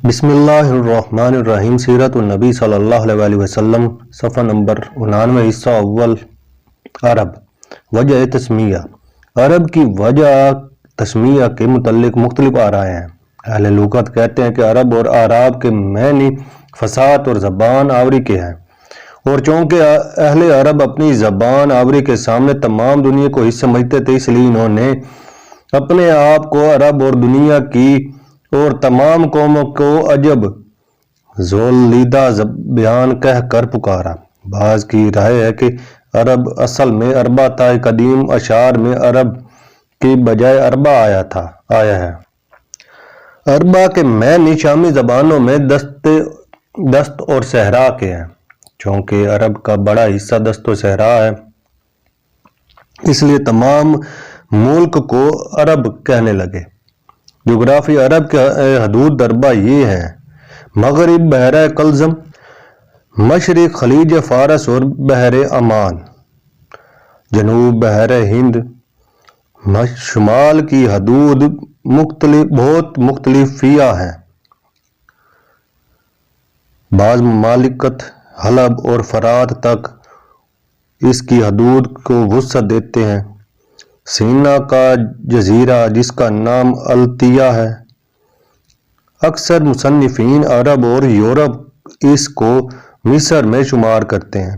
بسم اللہ الرحمن الرحیم۔ سیرت النبی صلی اللہ علیہ وسلم، صفحہ نمبر 99، حصہ اول۔ عرب، وجہ تسمیہ۔ عرب کی وجہ تسمیہ کے متعلق مختلف آرائیں ہیں۔ اہل لغت کہتے ہیں کہ عرب اور اعراب کے معنی فصاحت اور زبان آوری کے ہیں، اور چونکہ اہل عرب اپنی زبان آوری کے سامنے تمام دنیا کو حصہ سمجھتے تھے، اس لیے انہوں نے اپنے آپ کو عرب اور دنیا کی اور تمام قوموں کو عجب ذواللیدہ بیان کہہ کر پکارا۔ بعض کی رائے ہے کہ عرب اصل میں اربا تھا۔ قدیم اشعار میں عرب کی بجائے اربا آیا ہے۔ اربا کے معنی شامی زبانوں میں دست اور صحرا کے ہیں۔ چونکہ عرب کا بڑا حصہ دست و صحرا ہے، اس لیے تمام ملک کو عرب کہنے لگے۔ جغرافی عرب کے حدود دربہ یہ ہیں: مغرب بحیرہ قلزم، مشرق خلیج فارس اور بحر عمان، جنوب بحر ہند، شمال کی حدود بہت مختلف فیہ ہیں۔ بعض ممالکت حلب اور فرات تک اس کی حدود کو وسعت دیتے ہیں۔ سینا کا جزیرہ، جس کا نام التیا ہے، اکثر مصنفین عرب اور یورپ اس کو مصر میں شمار کرتے ہیں،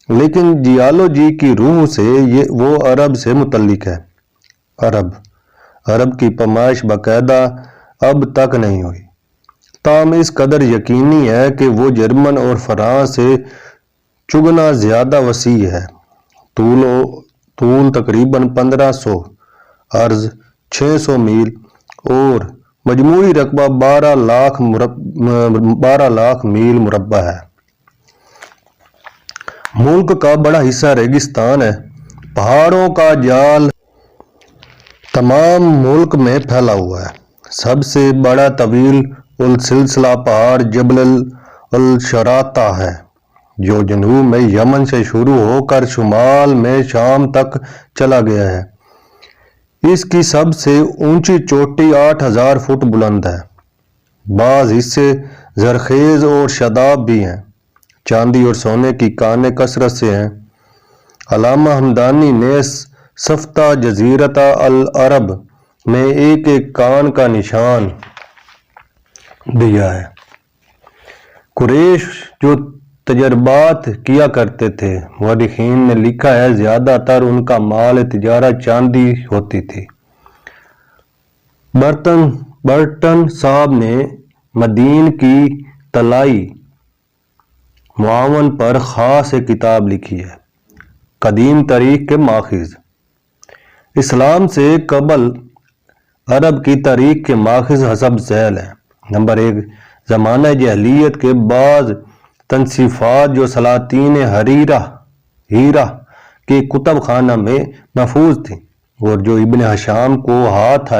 لیکن جیالوجی کی روح سے وہ عرب سے متعلق ہے۔ عرب کی پیمائش باقاعدہ اب تک نہیں ہوئی، تاہم اس قدر یقینی ہے کہ وہ جرمن اور فرانس سے چگنا زیادہ وسیع ہے۔ طول تقریباً 1500، عرض 600 میل اور مجموعی رقبہ 12 لاکھ میل مربع ہے۔ ملک کا بڑا حصہ ریگستان ہے۔ پہاڑوں کا جال تمام ملک میں پھیلا ہوا ہے۔ سب سے بڑا طویل السلسلہ پہاڑ جبل الشراطہ ہے، جو جنوب میں یمن سے شروع ہو کر شمال میں شام تک چلا گیا ہے۔ اس کی سب سے اونچی چوٹی 8000 فٹ بلند ہے۔ بعض حصے زرخیز اور شاداب بھی ہیں۔ چاندی اور سونے کی کانیں کثرت سے ہیں۔ علامہ ہمدانی نے سفتہ جزیرۃ العرب میں ایک کان کا نشان دیا ہے۔ قریش جو تجربات کیا کرتے تھے، مورخین نے لکھا ہے زیادہ تر ان کا مال تجارت چاندی ہوتی تھی۔ برٹن صاحب نے مدین کی طلائی معاون پر خاص ایک کتاب لکھی ہے، قدیم تاریخ کے ماخذ۔ اسلام سے قبل عرب کی تاریخ کے ماخذ حسب ذیل ہیں۔ نمبر 1، زمانہ جاہلیت کے بعض تنصیفات جو سلاطین ہیرا کے کتب خانہ میں محفوظ تھیں، اور جو ابن ہشام کو ہاتھ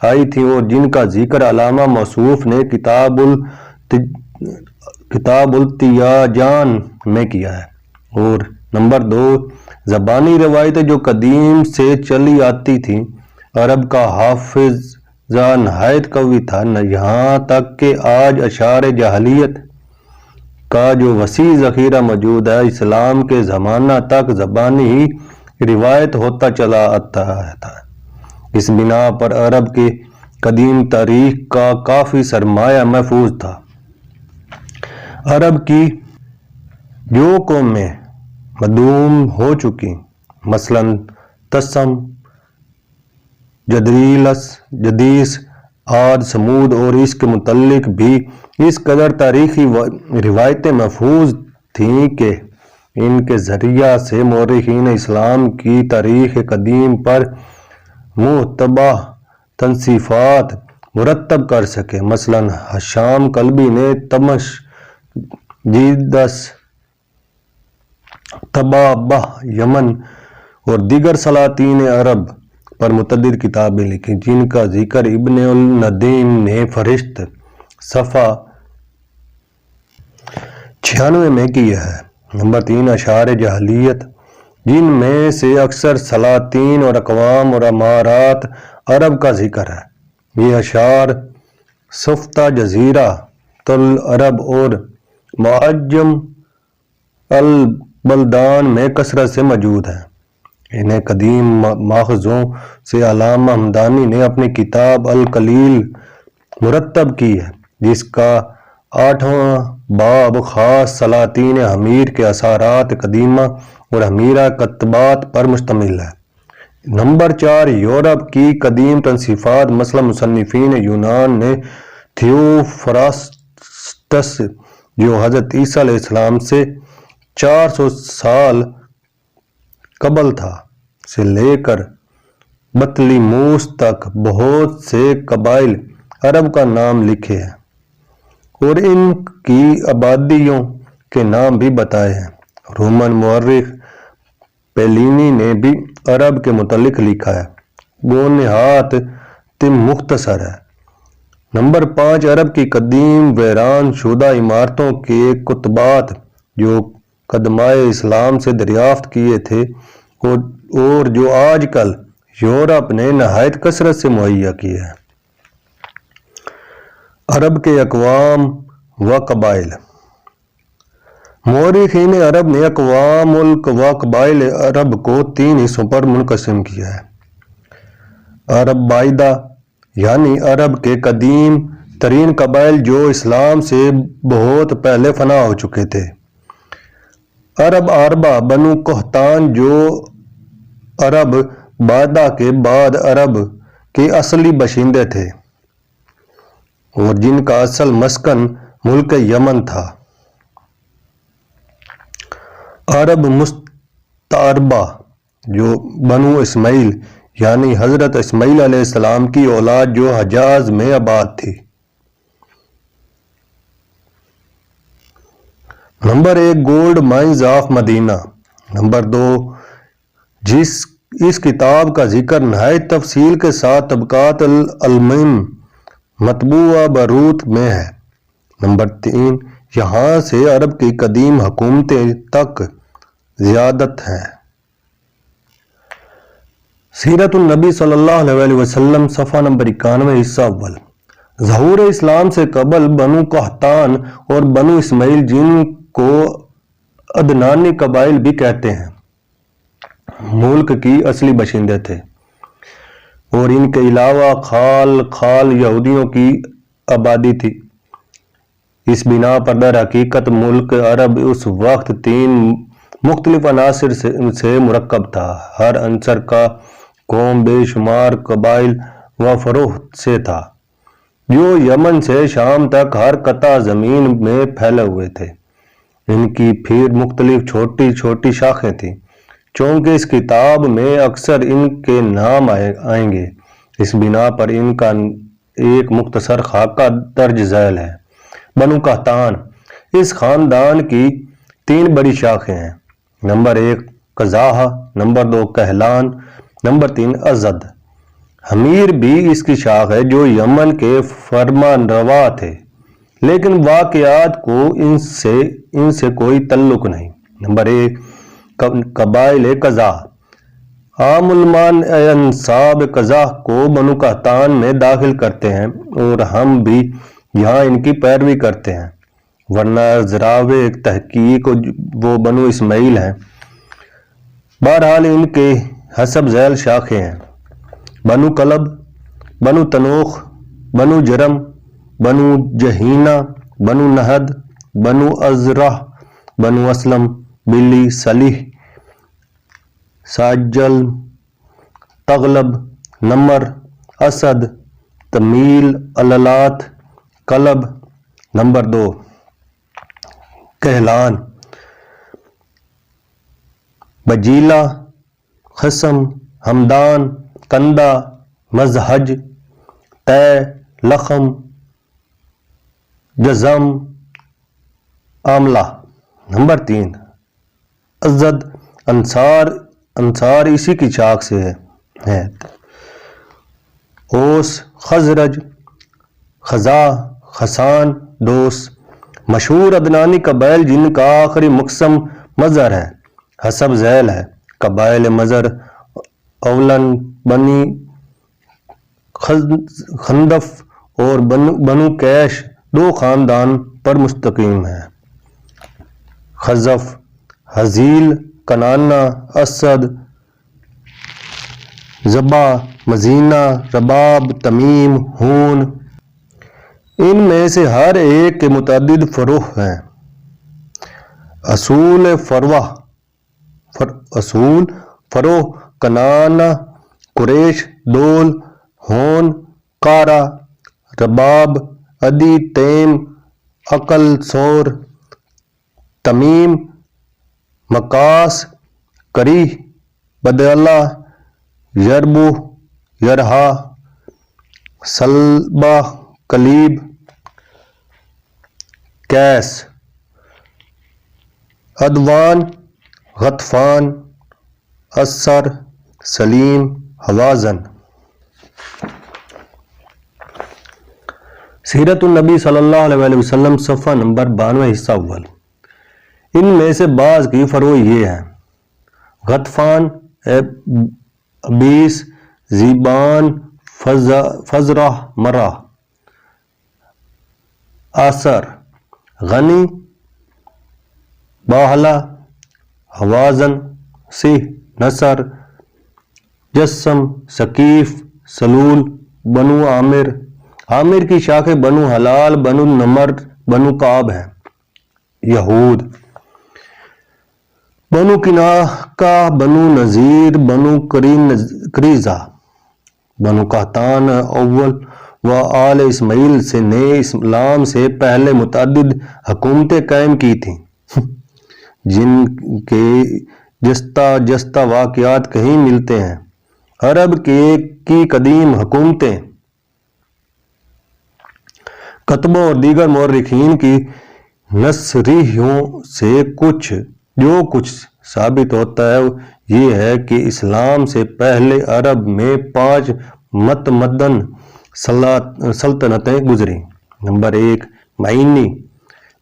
آئی تھیں، اور جن کا ذکر علامہ موصوف نے کتاب التیاجان میں کیا ہے۔ اور نمبر 2، زبانی روایتیں جو قدیم سے چلی آتی تھیں۔ عرب کا حافظہ نہایت قوی تھا، یہاں تک کہ آج اشعار جاہلیت کا جو وسیع ذخیرہ موجود ہے، اسلام کے زمانہ تک زبانی ہی روایت ہوتا چلا آتا ہے۔ اس بنا پر عرب کے قدیم تاریخ کا کافی سرمایہ محفوظ تھا۔ عرب کی جو قومیں معدوم ہو چکی، مثلاً تسم، جدیس، عاد، سمود، اور اس کے متعلق بھی اس قدر تاریخی روایتیں محفوظ تھیں کہ ان کے ذریعہ سے مورخین اسلام کی تاریخ قدیم پر محتبہ تنصیفات مرتب کر سکے۔ مثلاً ہشام کلبی نے تمشجیدس، طبابہ یمن اور دیگر سلاطین عرب پر متعدد کتابیں لکھی، جن کا ذکر ابن الندیم نے فہرست صفحہ 96 میں کیا ہے۔ نمبر 3، اشعار جاہلیت، جن میں سے اکثر سلاطین اور اقوام اور امارات عرب کا ذکر ہے۔ یہ اشعار سفتہ جزیرہ العرب اور معجم البلدان میں کثرت سے موجود ہیں۔ انہیں قدیم ماخذوں سے علامہ ہمدانی نے اپنی کتاب القلیل مرتب کی ہے، جس کا 8واں باب خاص سلاطین حمیر کے اثرات قدیمہ اور حمیرہ کتبات پر مشتمل ہے۔ نمبر 4، یورپ کی قدیم تنصیفات، مثلا مصنفین یونان نے تھیوفراسٹس جو حضرت عیسیٰ علیہ السلام سے 400 سال قبل تھا سے لے کر بطلیموس تک بہت سے قبائل عرب کا نام لکھے ہیں اور ان کی آبادیوں کے نام بھی بتائے ہیں۔ رومن مورخ پیلینی نے بھی عرب کے متعلق لکھا ہے، وہ نہایت مختصر ہے۔ نمبر 5، عرب کی قدیم ویران شدہ عمارتوں کے کتبات جو قدمائے اسلام سے دریافت کیے تھے اور جو آج کل یورپ نے نہایت کثرت سے مہیا کیے ہیں۔ عرب کے اقوام و قبائل۔ مورخین عرب نے اقوام و قبائل عرب کو 3 حصوں پر منقسم کیا ہے۔ عرب بائدہ یعنی عرب کے قدیم ترین قبائل جو اسلام سے بہت پہلے فنا ہو چکے تھے۔ عرب اربا بنو قحطان جو عرب بائدہ کے بعد عرب کے اصلی باشندے تھے اور جن کا اصل مسکن ملک یمن تھا۔ عرب مستعربہ جو بنو اسماعیل یعنی حضرت اسماعیل علیہ السلام کی اولاد جو حجاز میں آباد تھی۔ Number 1، gold mines of Medina. Number 2، اس کتاب کا ذکر نہایت تفصیل کے ساتھ طبقات العلم مطبوعہ بروت میں ہے۔ نمبر 3، یہاں سے عرب کی قدیم حکومتیں تک زیادت ہے۔ سیرت النبی صلی اللہ علیہ وسلم، صفحہ نمبر 91، حصہ اول۔ ظہور اسلام سے قبل بنو قحطان اور بنو اسماعیل، جن کو عدنانی قبائل بھی کہتے ہیں، ملک کی اصلی باشندے تھے اور ان کے علاوہ خال یہودیوں کی آبادی تھی۔ اس بنا پر در حقیقت ملک عرب اس وقت 3 مختلف عناصر سے مرکب تھا۔ ہر عنصر کا قوم بے شمار قبائل و فروع سے تھا جو یمن سے شام تک ہر قطع زمین میں پھیلے ہوئے تھے۔ ان کی پھر مختلف چھوٹی چھوٹی شاخیں تھیں۔ چونکہ اس کتاب میں اکثر ان کے نام آئیں گے، اس بنا پر ان کا ایک مختصر خاکہ درج ذیل ہے۔ بنو قحطان، اس خاندان کی 3 بڑی شاخیں ہیں۔ نمبر 1 قزاح، number 2 Kahlan, number 3 Azd. Himyar بھی اس کی شاخ ہے جو یمن کے فرمان روا تھے، لیکن واقعات کو ان سے کوئی تعلق نہیں۔ نمبر 1 قبائل قزاح۔ عام علماء انصاب قزاح کو بنو قحطان میں داخل کرتے ہیں اور ہم بھی یہاں ان کی پیروی کرتے ہیں، ورنہ ذراوِ تحقیق وہ بنو اسماعیل ہیں۔ بہرحال ان کے حسب ذیل شاخیں ہیں: بنو کلب، بنو تنوخ، بنو جرم، بنو جہینہ، بنو نہد، بنو ازرہ، بنو اسلم، بلی، صلیح، ساجل، تغلب، نمر، اسد، تمیل، عللات، کلب۔ نمبر 2 کہلان، بجیلہ، خصم، ہمدان، کندہ، مزہج، تے، لخم، جزم، عاملہ۔ نمبر 3 ازد، انصار اسی کی شاخ سے ہے۔ اوس، خزرج، خزاع، خسان، دوس۔ مشہور عدنانی قبائل جن کا آخری مقسم مزر ہے، حسب ذیل ہے: قبائل مزر اولن، بنی خندف اور بنو کیش، دو خاندان پر مستقیم ہے: خزف، حزیل، کنانا، اسد، زبا، مزینہ، رباب، تمیم، ہون۔ ان میں سے ہر ایک کے متعدد فروع ہیں۔ اصول فروع: کنانا، قریش، دول، ہون، قارہ، رباب، عدی، تیم، عقل، سور، تمیم، مقاس، کری، بدالہ، یربو، یرہا، سلبہ، کلیب، کیس، عدوان، غطفان، اسر، سلیم، حوازن۔ سیرت النبی صلی اللہ علیہ وسلم صفحہ نمبر 92 حصہ اول۔ ان میں سے بعض کی فروع یہ ہیں: غطفان، ابیس، زیبان، فزرہ، مرہ، آسر، غنی، باہلہ، حوازن، سہ، نصر، جسم، ثقیف، سلول، بنو عامر۔ عامر کی شاخیں بنو حلال، بنو نمر، بنو کعب ہیں۔ یہود: بنو کناکہ، بنو نذیر، بنو قریظہ۔ بنو قحطان اول و آل اسماعیل نے اسلام سے پہلے متعدد حکومتیں قائم کی تھیں، جن کے جستہ واقعات کہیں ملتے ہیں۔ عرب کی قدیم حکومتیں کتبوں اور دیگر مورخین کی نصریحوں سے جو کچھ ثابت ہوتا ہے یہ ہے کہ اسلام سے پہلے عرب میں 5 متمدن سلطنتیں گزری۔ نمبر 1، معینی۔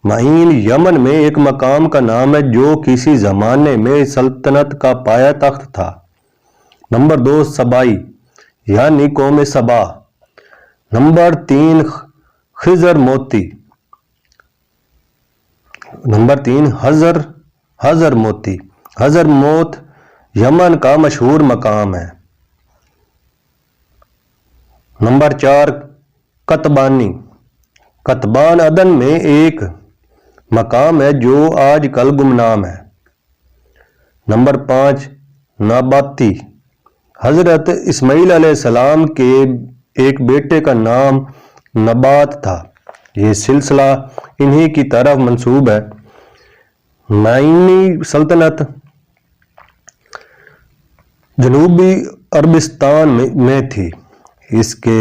معین یمن میں ایک مقام کا نام ہے جو کسی زمانے میں سلطنت کا پایہ تخت تھا۔ نمبر 2، سبائی یعنی قوم سبا۔ نمبر 3، خضر موتی۔ نمبر 3، حضر موتی۔ حضر موت یمن کا مشہور مقام ہے۔ نمبر 4، قطبانی۔ قطبان عدن میں ایک مقام ہے جو آج کل گمنام ہے۔ نمبر 5، نباتی۔ حضرت اسماعیل علیہ السلام کے ایک بیٹے کا نام نبات تھا، یہ سلسلہ انہی کی طرف منسوب ہے۔ معینی سلطنت جنوبی عربستان میں تھی۔ اس کے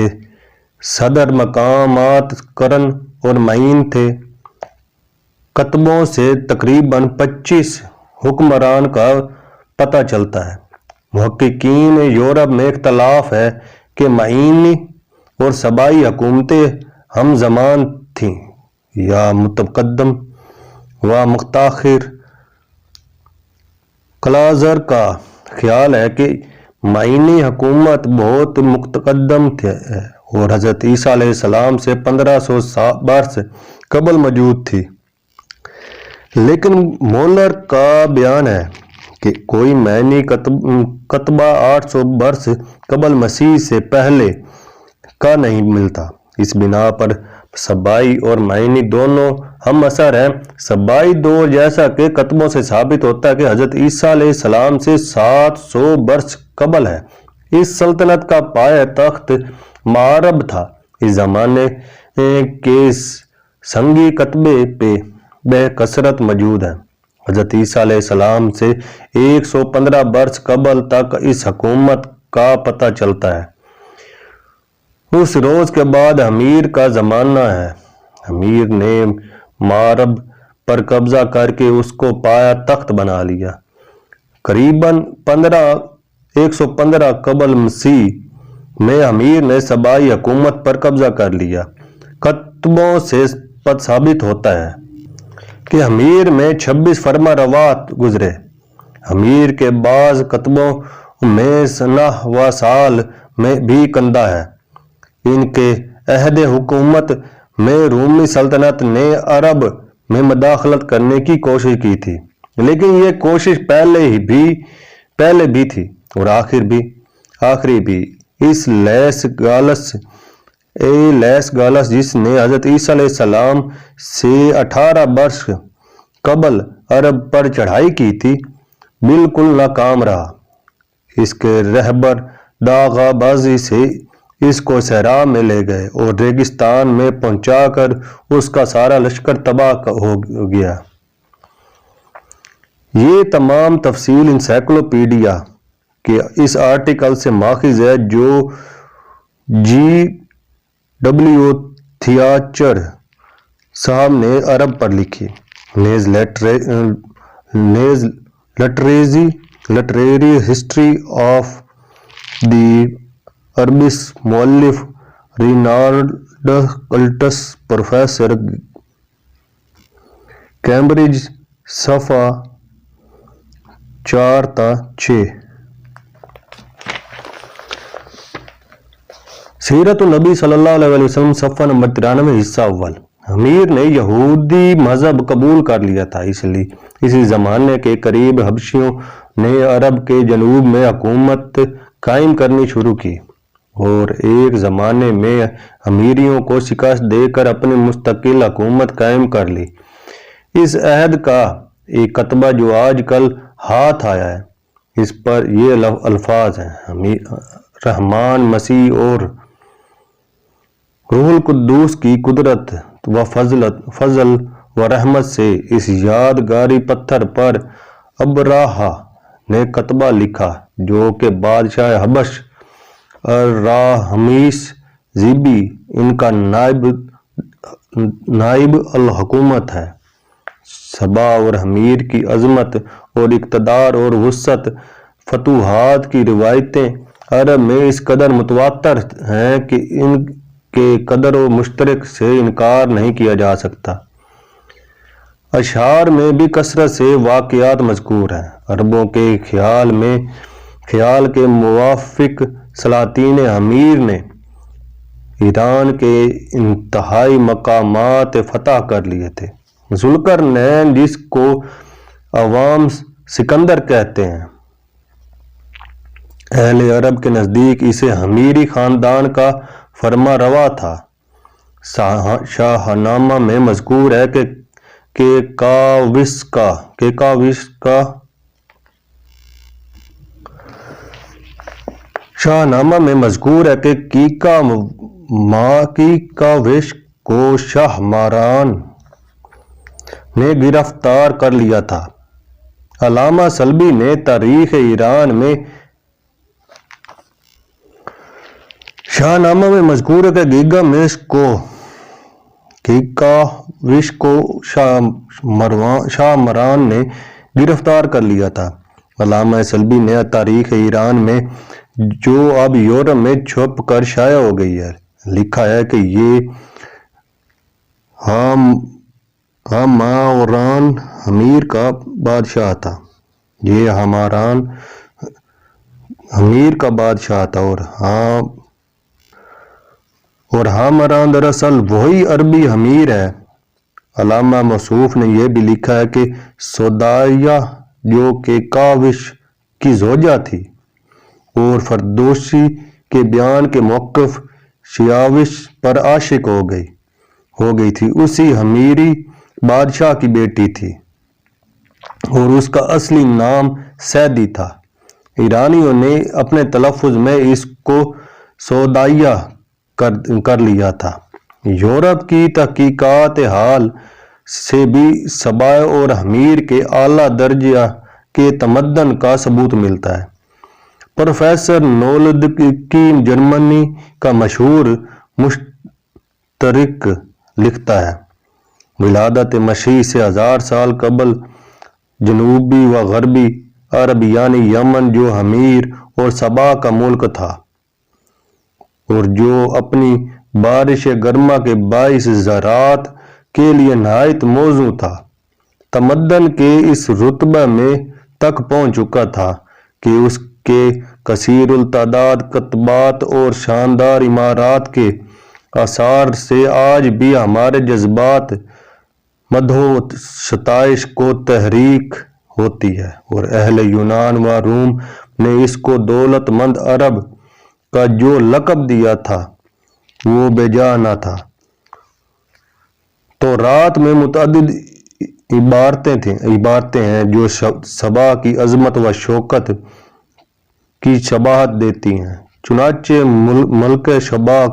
صدر مقامات کرن اور معین تھے۔ کتبوں سے تقریباً 25 حکمران کا پتہ چلتا ہے۔ محققین یورپ میں اختلاف ہے کہ معینی اور سبائی حکومتیں ہم زمان تھیں یا متقدم و متاخر۔ کلازر کا خیال ہے کہ معینی حکومت بہت متقدم ہے اور حضرت عیسیٰ علیہ السلام سے 1500 برس قبل موجود تھی، لیکن مولر کا بیان ہے کہ کوئی معینی کتبہ 800 برس قبل مسیح سے پہلے کا نہیں ملتا۔ اس بنا پر سبائی اور معینی دونوں ہم اثر ہیں۔ سبائی دور جیسا کہ کتبوں سے ثابت ہوتا ہے کہ حضرت عیسیٰ علیہ السلام سے 700 برس قبل ہے۔ اس سلطنت کا پایہ تخت معرب تھا۔ اس زمانے کے سنگی کتبے پہ بے کثرت موجود ہیں۔ حضرت عیسیٰ علیہ السلام سے 115 برس قبل تک اس حکومت کا پتہ چلتا ہے۔ اس روز کے بعد حمیر کا زمانہ ہے۔ حمیر نے معرب پر قبضہ کر کے اس کو پایہ تخت بنا لیا۔ قریباً 115 قبل مسیح میں حمیر نے سبائی حکومت پر قبضہ کر لیا۔ کتبوں سے ثابت ہوتا ہے کہ حمیر میں 26 فرما روات گزرے۔ حمیر کے بعض کتبوں میں سنہ و سال میں بھی کندہ ہے۔ ان کے عہد حکومت میں رومی سلطنت نے عرب میں مداخلت کرنے کی کوشش کی تھی، لیکن یہ کوشش پہلے بھی تھی اور آخری بھی اس لیس گالس جس نے حضرت عیسیٰ علیہ السلام سے 18 برس قبل عرب پر چڑھائی کی تھی، بالکل ناکام رہا۔ اس کے رہبر داغا بازی سے اس کو صحرا میں لے گئے اور ریگستان میں پہنچا کر اس کا سارا لشکر تباہ ہو گیا۔ یہ تمام تفصیل انسائکلوپیڈیا کے اس آرٹیکل سے ماخوذ ہے جو G.W. تھیاچر صاحب نے عرب پر لکھی۔ نیز literary history of the Arabs مؤلف رینالڈ کلٹس پروفیسر کیمبرج صفحہ 4 تا 6۔ سیرت النبی صلی اللہ علیہ وسلم صفحہ نمبر 93 حصہ اول۔ امیر نے یہودی مذہب قبول کر لیا تھا، اسی زمانے کے قریب حبشیوں نے عرب کے جنوب میں حکومت قائم کرنی شروع کی اور ایک زمانے میں امیریوں کو شکست دے کر اپنی مستقل حکومت قائم کر لی۔ اس عہد کا ایک کتبہ جو آج کل ہاتھ آیا ہے، اس پر یہ الفاظ ہیں: رحمان، مسیح اور روح القدس کی قدرت و فضل و رحمت سے اس یادگاری پتھر پر ابراہہ نے کتبہ لکھا جو کہ بادشاہ حبش راہمیس زیبی ان کا نائب الحکومت ہے۔ سبا اور حمیر کی عظمت اور اقتدار اور وسعت فتوحات کی روایتیں عرب میں اس قدر متواتر ہیں کہ ان کے قدر و مشترک سے انکار نہیں کیا جا سکتا۔ اشعار میں بھی کثرت سے واقعات مذکور ہیں۔ عربوں کے خیال کے موافق سلاطین حمیر نے ایران کے انتہائی مقامات فتح کر لیے تھے۔ ذوالقرنین، جس کو عوام سکندر کہتے ہیں، اہل عرب کے نزدیک اسے حمیری خاندان کا فرما روا تھا۔ شاہنامہ میں مذکور ہے کہ کیکاوش کو شاہ ماران نے گرفتار کر لیا تھا۔ علامہ سلبی نے تاریخ ایران میں شاہنامہ میں مذکور ہے کہ کیکاوش کو شاہ مران نے گرفتار کر لیا تھا۔ علامہ سلبی نے تاریخ ایران میں جو اب یورپ میں چھپ کر شائع ہو گئی ہے لکھا ہے کہ یہ ہاماران حمیر کا بادشاہ تھا۔ یہ ہماران حمیر کا بادشاہ تھا اور ہاماران دراصل وہی عربی حمیر ہے۔ علامہ موصوف نے یہ بھی لکھا ہے کہ سودائیہ جو کہ کاوش کی زوجہ تھی اور فردوسی کے بیان کے موقف سیاوش پر عاشق ہو گئی تھی، اسی حمیری بادشاہ کی بیٹی تھی اور اس کا اصلی نام سیدی تھا۔ ایرانیوں نے اپنے تلفظ میں اس کو سودائیہ کر لیا تھا۔ یورپ کی تحقیقات حال سے بھی سبا اور حمیر کے اعلیٰ درجہ کے تمدن کا ثبوت ملتا ہے۔ پروفیسر نولدکی جرمنی کا مشہور مستشرق لکھتا ہے: ولادت مسیح سے 1000 سال قبل جنوبی و غربی عرب یعنی یمن جو حمیر اور سبا کا ملک تھا اور جو اپنی بارش گرما کے باعث زراعت کے لیے نہایت موزوں تھا، تمدن کے اس رتبہ میں تک پہنچ چکا تھا کہ اس کے کثیر التعداد کتبات اور شاندار عمارات کے آثار سے آج بھی ہمارے جذبات مدح و ستائش کو تحریک ہوتی ہے، اور اہل یونان و روم نے اس کو دولت مند عرب کا جو لقب دیا تھا وہ بے جا نہ تھا۔ تو رات میں متعدد عبارتیں ہیں جو سبا کی عظمت و شوکت کی شباہت دیتی ہیں۔ چنانچہ ملک سبا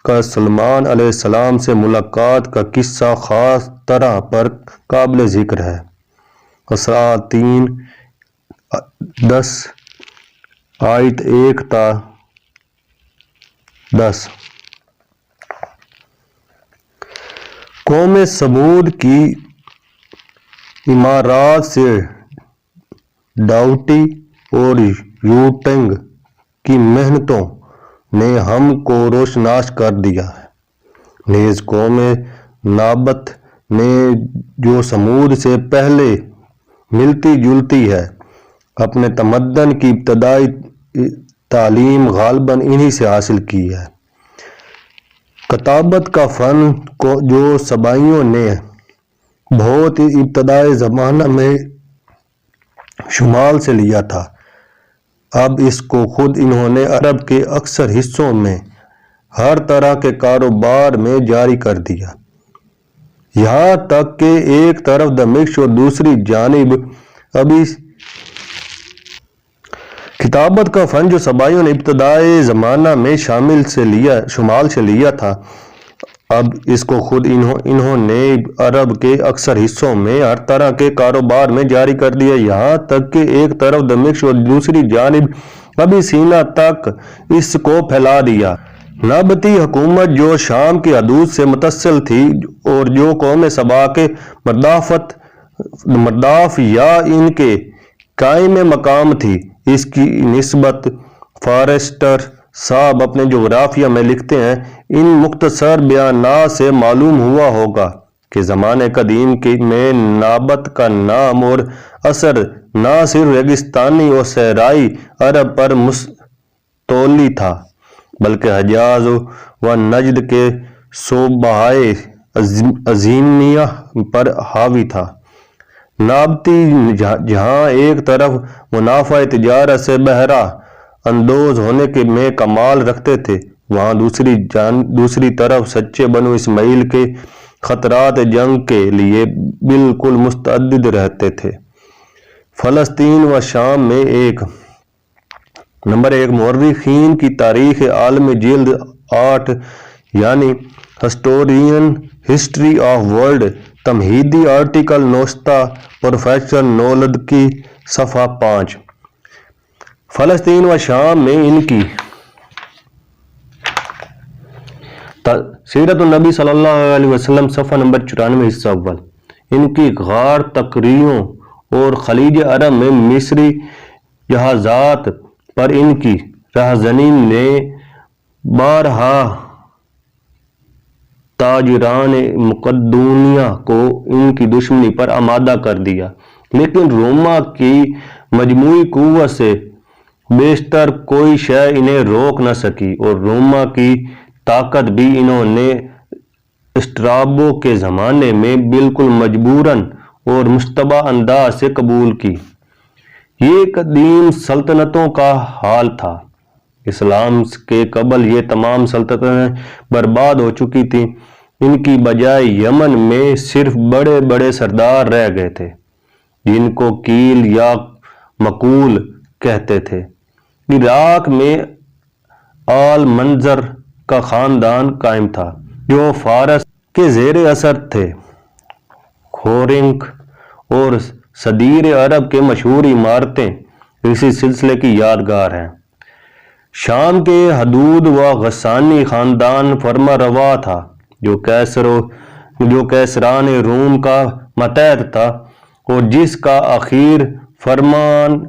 کا سلمان علیہ السلام سے ملاقات کا قصہ خاص طرح پر قابل ذکر ہے۔ اسراء 3:10 آیت 1 تا 10۔ قوم سمود کی عمارات سے ڈاؤٹی اور یوٹنگ کی محنتوں نے ہم کو روشناس کر دیا ہے۔ نیز قوم نابت نے جو سمود سے پہلے ملتی جلتی ہے، اپنے تمدن کی ابتدائی تعلیم غالباً انہی سے حاصل کی ہے۔ کتابت کا فن جو سبائیوں نے بہت ابتدائی زمانہ میں شمال سے لیا تھا، اب اس کو خود انہوں نے عرب کے اکثر حصوں میں ہر طرح کے کاروبار میں جاری کر دیا، یہاں تک کہ ایک طرف دمشق اور دوسری جانب ابھی کتابت کا فن جو سبائیوں نے ابتدائی زمانہ میں شمال سے لیا تھا، اب اس کو خود انہوں نے عرب کے اکثر حصوں میں ہر طرح کے کاروبار میں جاری کر دیا، یہاں تک کہ ایک طرف دمشق اور دوسری جانب ابھی سینا تک اس کو پھیلا دیا۔ نابتی حکومت جو شام کی حدود سے متصل تھی اور جو قوم سبا کے مرداف یا ان کے قائم مقام تھی، اس کی نسبت فارسٹر صاحب اپنے جغرافیہ میں لکھتے ہیں۔ ان مختصر بیانات سے معلوم ہوا ہوگا کہ زمانے قدیم میں نابت کا نام اور اثر نہ صرف ریگستانی اور صحرائی عرب پر مستولی تھا، بلکہ حجاز و نجد کے صوبہائے عظیمیہ پر حاوی تھا۔ نابتی جہاں ایک طرف منافع تجارت سے بہرہ اندوز ہونے میں کمال رکھتے تھے، وہاں دوسری طرف سچے بنو اسماعیل کے خطرات جنگ کے لیے بالکل مستعد رہتے تھے۔ فلسطین و شام میں نمبر 1 مورخین کی تاریخ عالم جلد 8 یعنی ہسٹورین ہسٹری آف ورلڈ تمہیدی آرٹیکل نوشتہ پروفیسر نولدکی صفحہ 5۔ فلسطین و شام میں ان کی سیرت النبی صلی اللہ علیہ وسلم صفحہ نمبر 94 حصہ اول۔ ان کی غار تکریوں اور خلیج عرب میں مصری جہازات پر ان کی رہزنی نے بارہا تاجران مقدونیہ کو ان کی دشمنی پر آمادہ کر دیا، لیکن روما کی مجموعی قوت سے بیشتر کوئی شے انہیں روک نہ سکی، اور روما کی طاقت بھی انہوں نے اسٹرابو کے زمانے میں بالکل مجبوراً اور مشتبہ انداز سے قبول کی۔ یہ قدیم سلطنتوں کا حال تھا۔ اسلام کے قبل یہ تمام سلطنتیں برباد ہو چکی تھیں، ان کی بجائے یمن میں صرف بڑے بڑے سردار رہ گئے تھے جن کو کیل یا مقول کہتے تھے۔ عراق میں آل منظر کا خاندان قائم تھا جو فارس کے زیر اثر تھے۔ خورنک اور صدیر عرب کے مشہور عمارتیں اسی سلسلے کی یادگار ہیں۔ شام کے حدود و غسانی خاندان فرما روا تھا جو کیسران روم کا ماتحت تھا اور جس کا آخر فرمان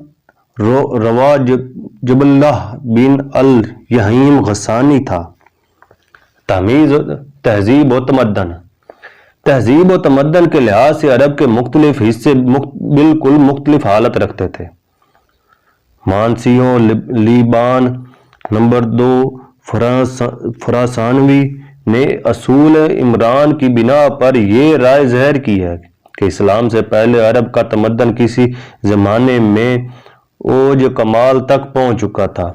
روا جبلہ بن الیہیم غسانی تھا۔ تہذیب و تمدن کے لحاظ سے عرب کے مختلف حصے بالکل مختلف حالت رکھتے تھے۔ مانسیوں لیبان، نمبر 2 فراسانوی نے اصول عمران کی بنا پر یہ رائے ظاہر کی ہے کہ اسلام سے پہلے عرب کا تمدن کسی زمانے میں اوج کمال تک پہنچ چکا تھا،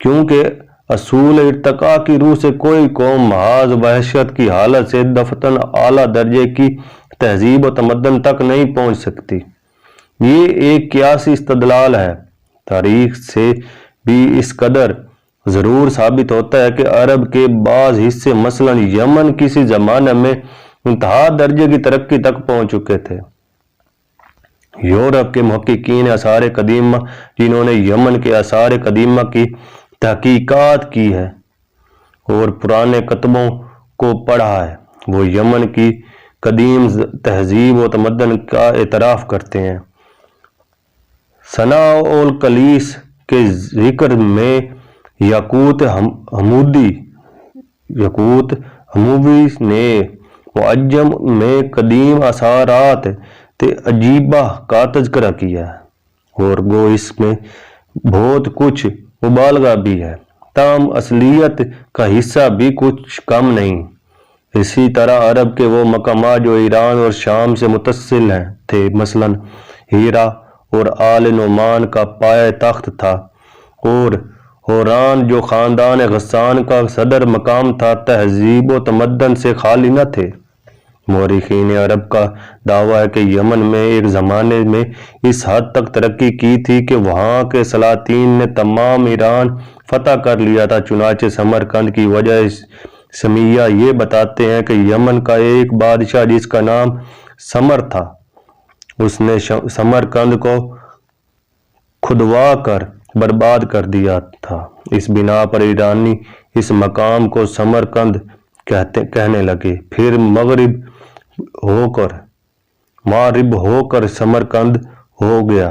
کیونکہ اصول ارتقاء کی روح سے کوئی قوم محض وحشت کی حالت سے دفتن اعلیٰ درجے کی تہذیب و تمدن تک نہیں پہنچ سکتی۔ یہ ایک قیاسی استدلال ہے۔ تاریخ سے بھی اس قدر ضرور ثابت ہوتا ہے کہ عرب کے بعض حصے مثلاً یمن کسی زمانے میں انتہا درجے کی ترقی تک پہنچ چکے تھے۔ یورپ کے محققین آثار قدیمہ جنہوں نے یمن کے آثار قدیمہ کی تحقیقات کی ہے اور پرانے کتبوں کو پڑھا ہے، وہ یمن کی قدیم تہذیب و تمدن کا اعتراف کرتے ہیں۔ ثناء القلیس کے ذکر میں یاقوت حموی نے معجم میں قدیم اثرات عجیبہ کا تذکرہ کیا ہے اور گو اس میں بہت کچھ مبالغہ بھی ہے، تاہم اصلیت کا حصہ بھی کچھ کم نہیں۔ اسی طرح عرب کے وہ مقامات جو ایران اور شام سے متصل تھے، مثلاً ہیرا اور آل نعمان کا پایہ تخت تھا، اور ہوران جو خاندان غسان کا صدر مقام تھا، تہذیب و تمدن سے خالی نہ تھے۔ مورخین عرب کا دعویٰ ہے کہ یمن میں ایک زمانے میں اس حد تک ترقی کی تھی کہ وہاں کے سلاطین نے تمام ایران فتح کر لیا تھا۔ چنانچہ سمرقند کی وجہ سمیہ یہ بتاتے ہیں کہ یمن کا ایک بادشاہ جس کا نام سمر تھا، اس نے سمرقند کو کھدوا کر برباد کر دیا تھا۔ اس بنا پر ایرانی اس مقام کو سمرقند کہنے لگے، پھر مغرب ہو کر سمرقند ہو گیا۔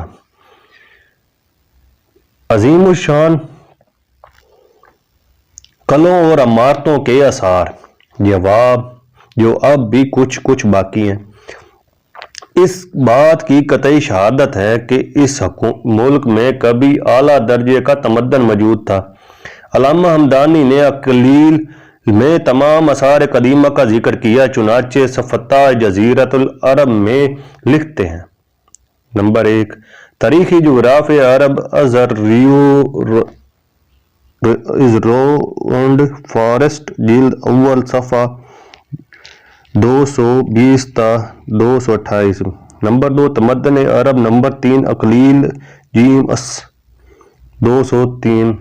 عظیم الشان قلعوں اور عمارتوں کے آثار جواب جو اب بھی کچھ باقی ہیں۔ اس بات کی قطعی شہادت ہے کہ اس ملک میں کبھی اعلیٰ درجے کا تمدن موجود تھا۔ علامہ ہمدانی نے اقلیل میں تمام آثار قدیمہ کا ذکر کیا، چنانچہ صفحہ جزیرۃ العرب میں لکھتے ہیں۔ نمبر 1، تاریخی جغرافیہ عرب ازروانڈ فارسٹ، جلد اول، صفحہ 220 تا 228۔ نمبر 2، تمدن عرب۔ نمبر 3، اقلیل جیم اس، 203۔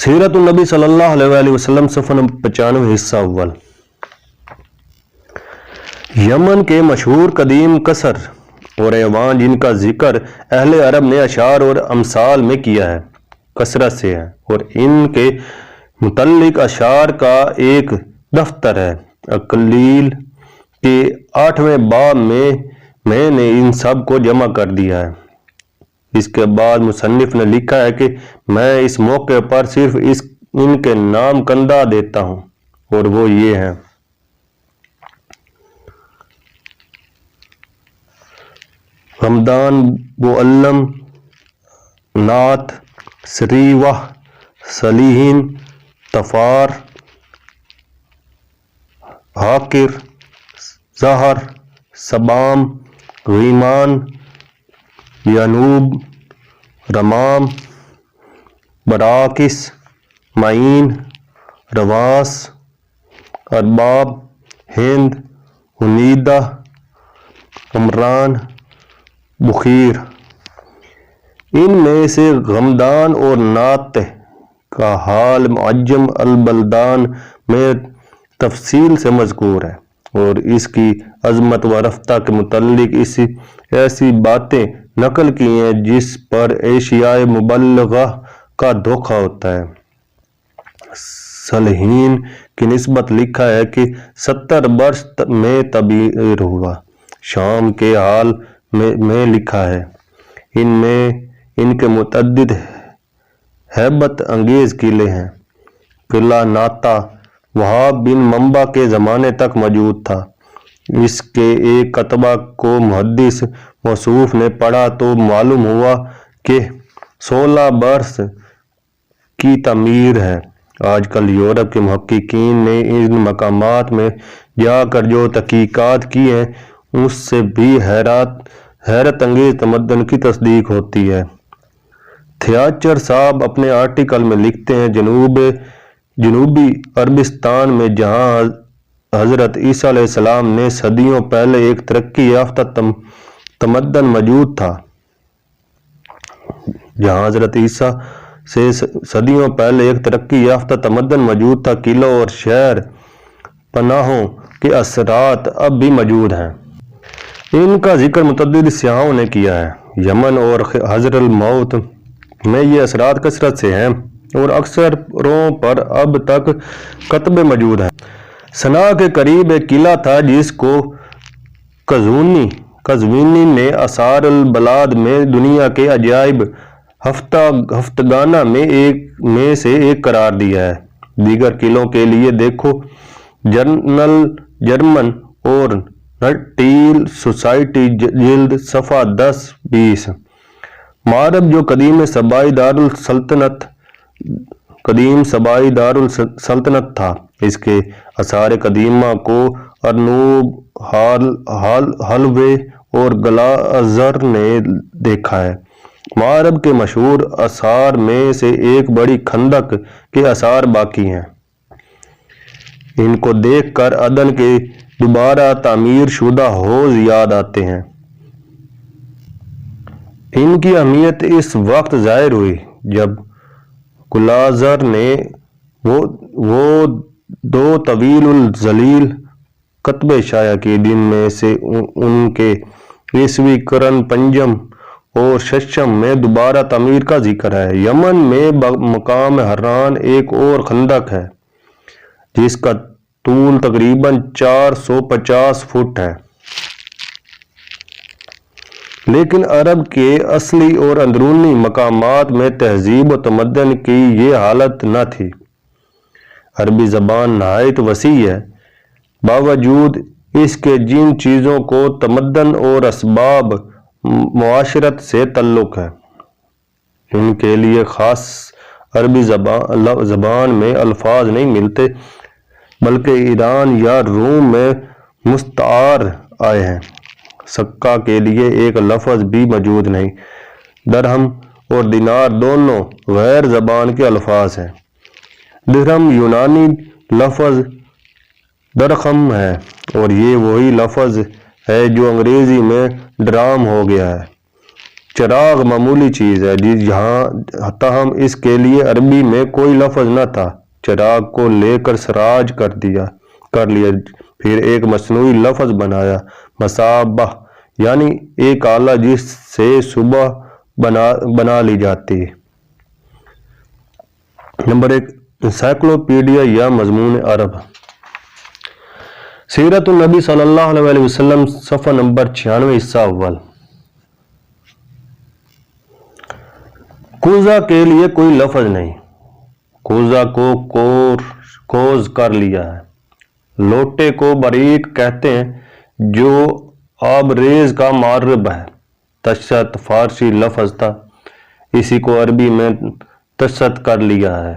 سیرت النبی صلی اللہ علیہ وآلہ وسلم، صفحہ نمبر 95، حصہ اول۔ یمن کے مشہور قدیم قصر اور ایوان جن کا ذکر اہل عرب نے اشعار اور امثال میں کیا ہے، کثرت سے ہے، اور ان کے متعلق اشعار کا ایک دفتر ہے۔ اقلیل کے 8ویں باب میں نے ان سب کو جمع کر دیا ہے۔ اس کے بعد مصنف نے لکھا ہے کہ میں اس موقع پر صرف ان کے نام کندہ دیتا ہوں، اور وہ یہ ہیں: حمدان، بوعلم، نعت، سریوہ، صلیحین، تفار، حاکر، زہر، سبام، غیمان، یانوب، رمام، براکس، معین، رواس، ارباب، ہند، حنیدہ، عمران، بخیر۔ ان میں سے غمدان اور نعت کا حال معجم البلدان میں تفصیل سے مذکور ہے، اور اس کی عظمت و رفتہ کے متعلق ایسی باتیں نقل کی ہیں جس پر ایشیائے مبلغہ کا دھوکہ ہوتا ہے۔ صلیحین کی نسبت لکھا ہے کہ 70 برس میں تعمیر ہوا۔ شام کے حال میں لکھا ہے، ان کے متعدد ہیبت انگیز قلعے ہیں۔ قلعہ ناتا وہاب بن منبع کے زمانے تک موجود تھا۔ اس کے ایک کتبہ کو محدث موصوف نے پڑھا تو معلوم ہوا کہ 16 برس کی تعمیر ہے۔ آج کل یورپ کے محققین نے ان مقامات میں جا کر جو تحقیقات کی ہیں اس سے بھی حیرت انگیز تمدن کی تصدیق ہوتی ہے۔ تھیاچر صاحب اپنے آرٹیکل میں لکھتے ہیں جنوبی عربستان میں جہاں حضرت عیسیٰ علیہ السلام نے صدیوں پہلے ایک ترقی یافتہ تمدن موجود تھا، جہاں حضرت عیسیٰ سے صدیوں پہلے ایک ترقی یافتہ تمدن موجود تھا، قلعوں اور شہر پناہوں کے اثرات اب بھی موجود ہیں۔ ان کا ذکر متعدد سیاحوں نے کیا ہے۔ یمن اور حضر الموت میں یہ اثرات کثرت سے ہیں اور اکثروں پر اب تک کتبے موجود ہیں۔ صنعاء کے قریب ایک قلعہ تھا جس کو قزوینی نے آثار البلاد میں دنیا کے عجائب ہفتگانہ میں سے ایک قرار دیا ہے۔ دیگر قلعوں کے لیے دیکھو جرمن اور نٹیل سوسائٹی جلد صفحہ 10-20۔ مأرب جو قدیم صبائی دارالسلطنت تھا، اس کے آثار قدیمہ کو ارنوب حلوے اور گلازر نے دیکھا ہے۔ مأرب کے مشہور آثار میں سے ایک بڑی خندق کے آثار باقی ہیں۔ ان کو دیکھ کر عدن کے دوبارہ تعمیر شدہ حوض یاد آتے ہیں۔ ان کی اہمیت اس وقت ظاہر ہوئی جب گلازر نے وہ 2 طویل الظلیل کتبے شائع کیے جن میں سے ان کے عیسوی قرن 5 اور 6 میں دوبارہ تعمیر کا ذکر ہے۔ یمن میں مقام حران ایک اور خندق ہے جس کا طول تقریباً 450 فٹ ہے، لیکن عرب کے اصلی اور اندرونی مقامات میں تہذیب و تمدن کی یہ حالت نہ تھی۔ عربی زبان نہایت وسیع ہے، باوجود اس کے جن چیزوں کو تمدن اور اسباب معاشرت سے تعلق ہے، ان کے لیے خاص عربی زبان میں الفاظ نہیں ملتے، بلکہ ایران یا روم میں مستعار آئے ہیں۔ سکہ کے لیے ایک لفظ بھی موجود نہیں۔ درہم اور دینار دونوں غیر زبان کے الفاظ ہیں۔ درہم یونانی لفظ درخم ہے اور یہ وہی لفظ ہے جو انگریزی میں ڈرام ہو گیا ہے۔ چراغ معمولی چیز ہے جہاں تاہم اس کے لیے عربی میں کوئی لفظ نہ تھا۔ چراغ کو لے کر سراج کر لیا، پھر ایک مصنوعی لفظ بنایا، مصابہ، یعنی ایک آلہ جس سے صبح بنا لی جاتی۔ نمبر 1، انسائکلوپیڈیا یا مضمون عرب، سیرت النبی صلی اللہ علیہ وسلم، صفحہ نمبر 96، حصہ اول۔ کوزہ کے لیے کوئی لفظ نہیں، کوزہ کو کوز کر لیا ہے۔ لوٹے کو باریک کہتے ہیں جو آبریز کا معرب ہے۔ تشت فارسی لفظ تھا، اسی کو عربی میں تشت کر لیا ہے۔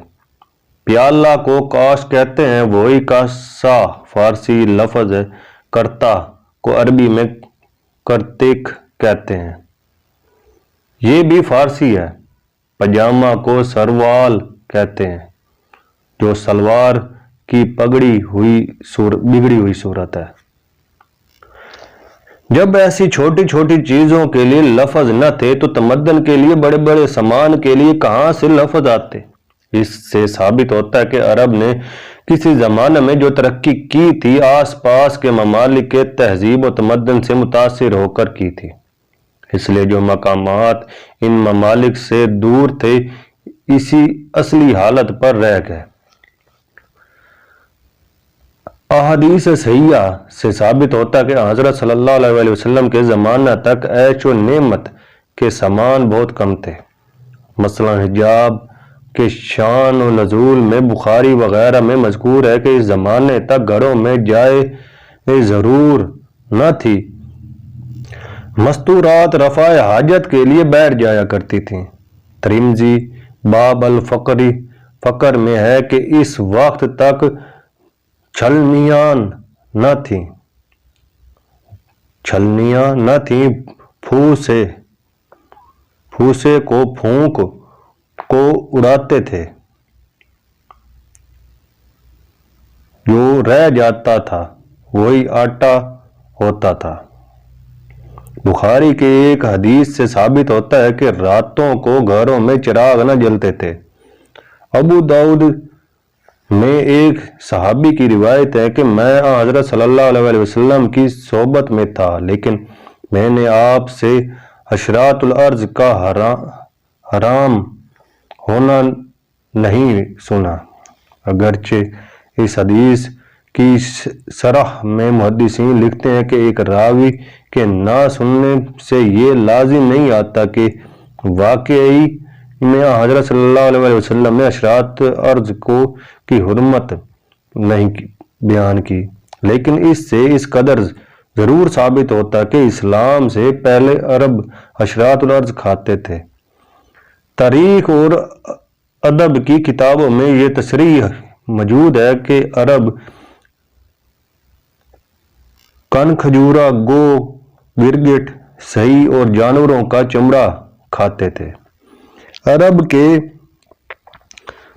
پیالہ کو کاش کہتے ہیں، وہی کاسہ فارسی لفظ ہے۔ کرتا کو عربی میں کرتک کہتے ہیں، یہ بھی فارسی ہے۔ پاجامہ کو سروال کہتے ہیں جو سلوار کی بگڑی ہوئی صورت ہے۔ جب ایسی چھوٹی چھوٹی چیزوں کے لیے لفظ نہ تھے تو تمدن کے لیے بڑے بڑے سامان کے لیے کہاں سے لفظ آتے؟ اس سے ثابت ہوتا ہے کہ عرب نے کسی زمانے میں جو ترقی کی تھی آس پاس کے ممالک کے تہذیب و تمدن سے متاثر ہو کر کی تھی، اس لیے جو مقامات ان ممالک سے دور تھے اسی اصلی حالت پر رہ گئے۔ احادیث صحیحہ سے ثابت ہوتا ہے کہ حضرت صلی اللہ علیہ وسلم کے زمانہ تک عیش و نعمت کے سامان بہت کم تھے۔ مثلا حجاب کے شان و نزول میں بخاری وغیرہ میں مذکور ہے کہ اس زمانے تک گھروں میں جائے ضرور نہ تھی، مستورات رفع حاجت کے لیے بیٹھ جایا کرتی تھیں۔ ترمذی باب فقر میں ہے کہ اس وقت تک چھلنیاں نہ تھیں، پھوسے کو پھونک کو اڑاتے تھے، جو رہ جاتا تھا وہی آٹا ہوتا تھا۔ بخاری کے ایک حدیث سے ثابت ہوتا ہے کہ راتوں کو گھروں میں چراغ نہ جلتے تھے۔ ابو داؤد میں ایک صحابی کی روایت ہے کہ میں حضرت صلی اللہ علیہ وسلم کی صحبت میں تھا، لیکن میں نے آپ سے عشرات الارض کا حرام ہونا نہیں سنا۔ اگرچہ اس حدیث کی شرح میں محدثین لکھتے ہیں کہ ایک راوی کے نہ سننے سے یہ لازم نہیں آتا کہ واقعی میں حضرت صلی اللہ علیہ وسلم نے عشرات ارض کی حرمت نہیں بیان کی، لیکن اس سے اس قدر ضرور ثابت ہوتا کہ اسلام سے پہلے عرب عشرات الارض کھاتے تھے۔ تاریخ اور ادب کی کتابوں میں یہ تصریح موجود ہے کہ عرب کن، کھجورا، گو، گرگٹ، سہی اور جانوروں کا چمڑا کھاتے تھے۔ عرب کے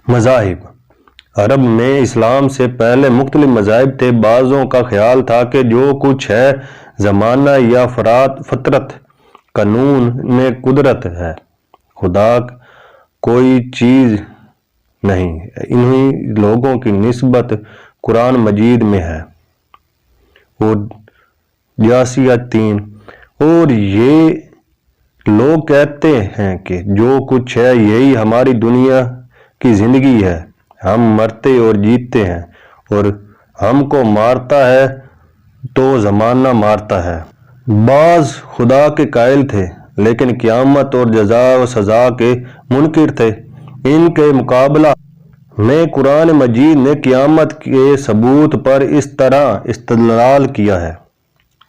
مذاہب۔ عرب میں اسلام سے پہلے مختلف مذاہب تھے۔ بعضوں کا خیال تھا کہ جو کچھ ہے زمانہ یا فطرت، قانون میں قدرت ہے، خدا کوئی چیز نہیں۔ انہی لوگوں کی نسبت قرآن مجید میں ہے۔ اور جاسیات 3 اور یہ لوگ کہتے ہیں کہ جو کچھ ہے یہی ہماری دنیا کی زندگی ہے، ہم مرتے اور جیتے ہیں اور ہم کو مارتا ہے تو زمانہ مارتا ہے۔ بعض خدا کے قائل تھے لیکن قیامت اور جزا و سزا کے منکر تھے۔ ان کے مقابلہ میں قرآن مجید نے قیامت کے ثبوت پر اس طرح استدلال کیا ہے۔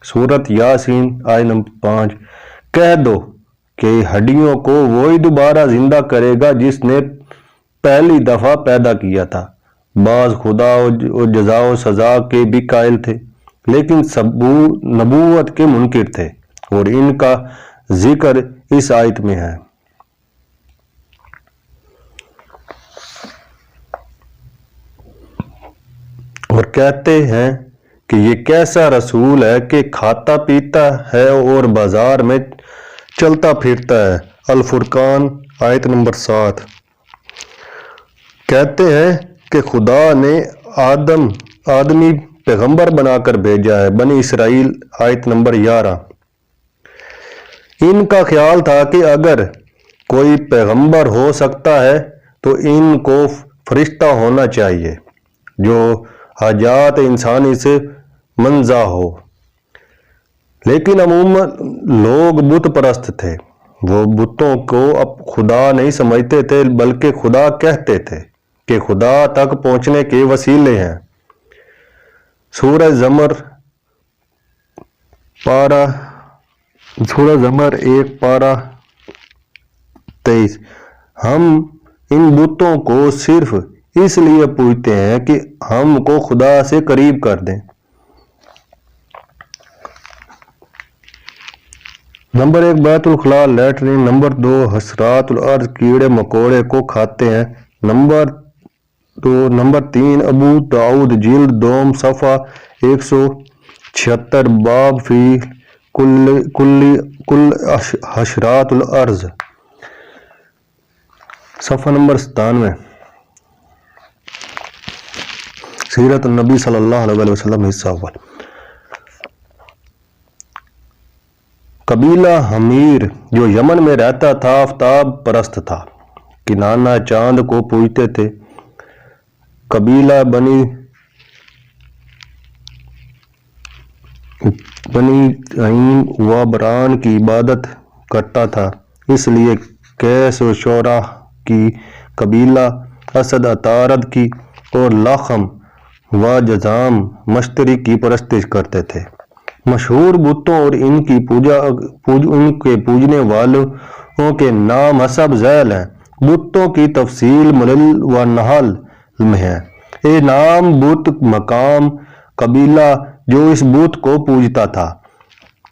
سورۃ یاسین آیت نمبر 5۔ کہہ دو کہ ہڈیوں کو وہی دوبارہ زندہ کرے گا جس نے پہلی دفعہ پیدا کیا تھا۔ بعض خدا اور جزا و سزا کے بھی قائل تھے لیکن نبوت کے منکر تھے، اور ان کا ذکر اس آیت میں ہے۔ اور کہتے ہیں کہ یہ کیسا رسول ہے کہ کھاتا پیتا ہے اور بازار میں چلتا پھرتا ہے۔ الفرقان آیت نمبر 7۔ کہتے ہیں کہ خدا نے آدمی پیغمبر بنا کر بھیجا ہے۔ بنی اسرائیل آیت نمبر 11۔ ان کا خیال تھا کہ اگر کوئی پیغمبر ہو سکتا ہے تو ان کو فرشتہ ہونا چاہیے جو حاجات انسانی سے منزہ ہو، لیکن عموماً لوگ بت پرست تھے۔ وہ بتوں کو اب خدا نہیں سمجھتے تھے بلکہ خدا کہتے تھے کہ خدا تک پہنچنے کے وسیلے ہیں۔ سورہ زمر 1:23۔ ہم ان بتوں کو صرف اس لیے پوجتے ہیں کہ ہم کو خدا سے قریب کر دیں۔ نمبر 1 بیت الخلاء لیٹرین۔ نمبر 2 حشرات الارض کیڑے مکوڑے کو کھاتے ہیں۔ نمبر 3 ابو داؤد جلد دوم صفحہ 176 باب فی کل حشرات الارض صفحہ نمبر 97۔ سیرت النبی صلی اللہ علیہ وسلم حصہ اول۔ قبیلہ حمیر جو یمن میں رہتا تھا آفتاب پرست تھا۔ کنانہ چاند کو پوجتے تھے۔ قبیلہ بنی عین وابران کی عبادت کرتا تھا، اس لیے قیس و شعرا کی، قبیلہ اسد عطارد کی اور لاخم و جذام مشتری کی پرستش کرتے تھے۔ مشہور بتوں اور ان کے پوجنے والوں کے نام حسب ذیل ہیں۔ بتوں کی تفصیل ملل و نحل میں ہے۔ اے نام بت، مقام، قبیلہ جو اس بت کو پوجتا تھا۔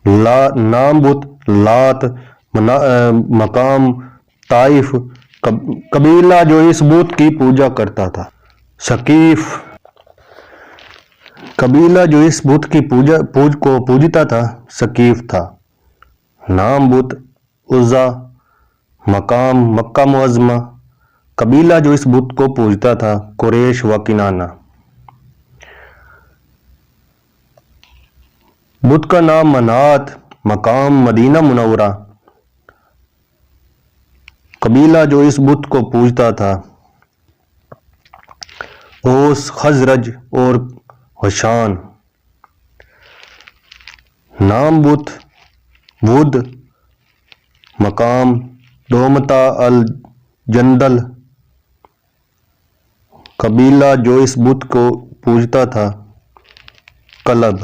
نام بت لات، مقام طائف، قبیلہ جو اس بت کی پوجا کرتا تھا ثقیف، قبیلہ جو اس بت کی کو پوجتا تھا ثقیف تھا۔ نام بت عزا، مقام مکہ معظمہ، قبیلہ جو اس بت کو پوجتا تھا قریش و کنانہ۔ بت کا نام منات، مقام مدینہ منورہ، قبیلہ جو اس بت کو پوجتا تھا اوس، خزرج اور غشان۔ نام بت ود، مقام دومتا الجندل، قبیلہ جو اس بت کو پوجتا تھا کلب۔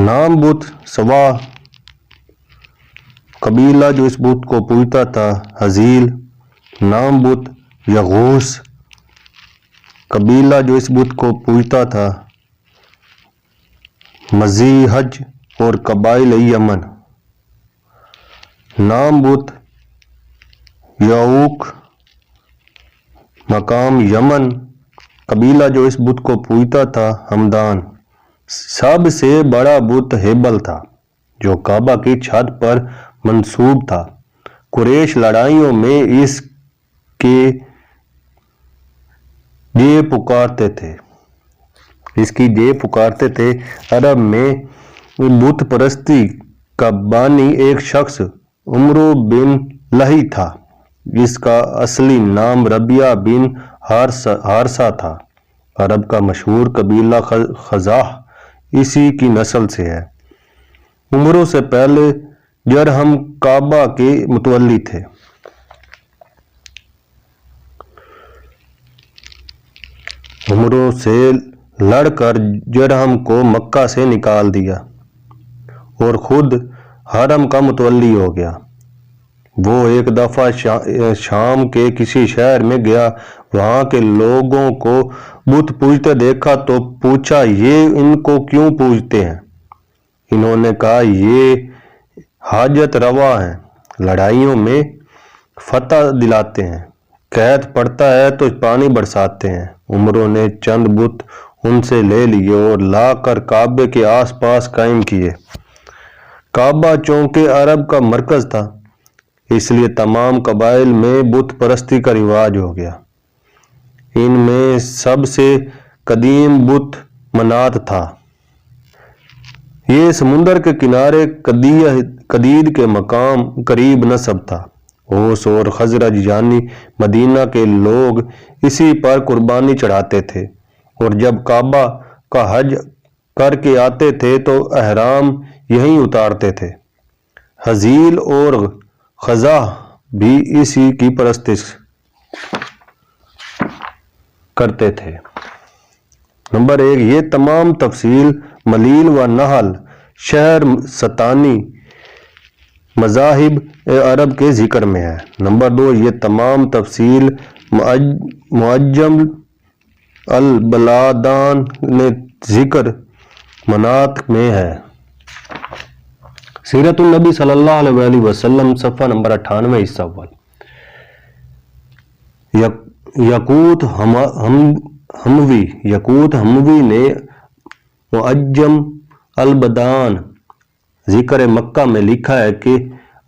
نام بت سوا، قبیلہ جو اس بت کو پوجتا تھا حزیل۔ نام بت یغوس، قبیلہ جو اس بت کو پوجتا تھا مزیحج اور قبائل یمن۔ نام بت یعوق، مقام یمن، قبیلہ جو اس بت کو پوجتا تھا ہمدان۔ سب سے بڑا بت ہیبل تھا جو کعبہ کی چھت پر منصوب تھا۔ قریش لڑائیوں میں اس کے جے پکارتے تھے۔ عرب میں بت پرستی کا بانی ایک شخص عمرو بن لہی تھا جس کا اصلی نام ربیعہ بن حارثہ تھا۔ عرب کا مشہور قبیلہ خزاع اسی کی نسل سے ہے۔ عمرو سے پہلے جرہم کعبہ کے متولی تھے۔ عمرو سے لڑ کر جرہم کو مکہ سے نکال دیا اور خود حرم کا متولی ہو گیا۔ وہ ایک دفعہ شام کے کسی شہر میں گیا، وہاں کے لوگوں کو بت پوجتے دیکھا تو پوچھا یہ ان کو کیوں پوجتے ہیں؟ انہوں نے کہا یہ حاجت روا ہیں، لڑائیوں میں فتح دلاتے ہیں، قحط پڑتا ہے تو پانی برساتے ہیں۔ عمروں نے چند بت ان سے لے لیے اور لا کر کعبے کے آس پاس قائم کیے۔ کعبہ چونکہ عرب کا مرکز تھا اس لیے تمام قبائل میں بت پرستی کا رواج ہو گیا۔ ان میں سب سے قدیم بت منات تھا۔ یہ سمندر کے کنارے قدید کے مقام قریب نسب تھا۔ اوس اور خزرج یعنی مدینہ کے لوگ اسی پر قربانی چڑھاتے تھے اور جب کعبہ کا حج کر کے آتے تھے تو احرام یہیں اتارتے تھے۔ حزیل اور خزاع بھی اسی کی پرستش کرتے تھے۔ نمبر 1، یہ تمام تفصیل ملیل و نحل شہر ستانی مذاہب عرب کے ذکر میں ہے۔ نمبر 2، یہ تمام تفصیل معجم البلادان نے ذکر منات میں ہے۔ سیرت النبی صلی اللہ علیہ وسلم صفحہ نمبر 98 حصہ اول۔ یاقوت ہموی نے معجم البلدان ذکر مکہ میں لکھا ہے کہ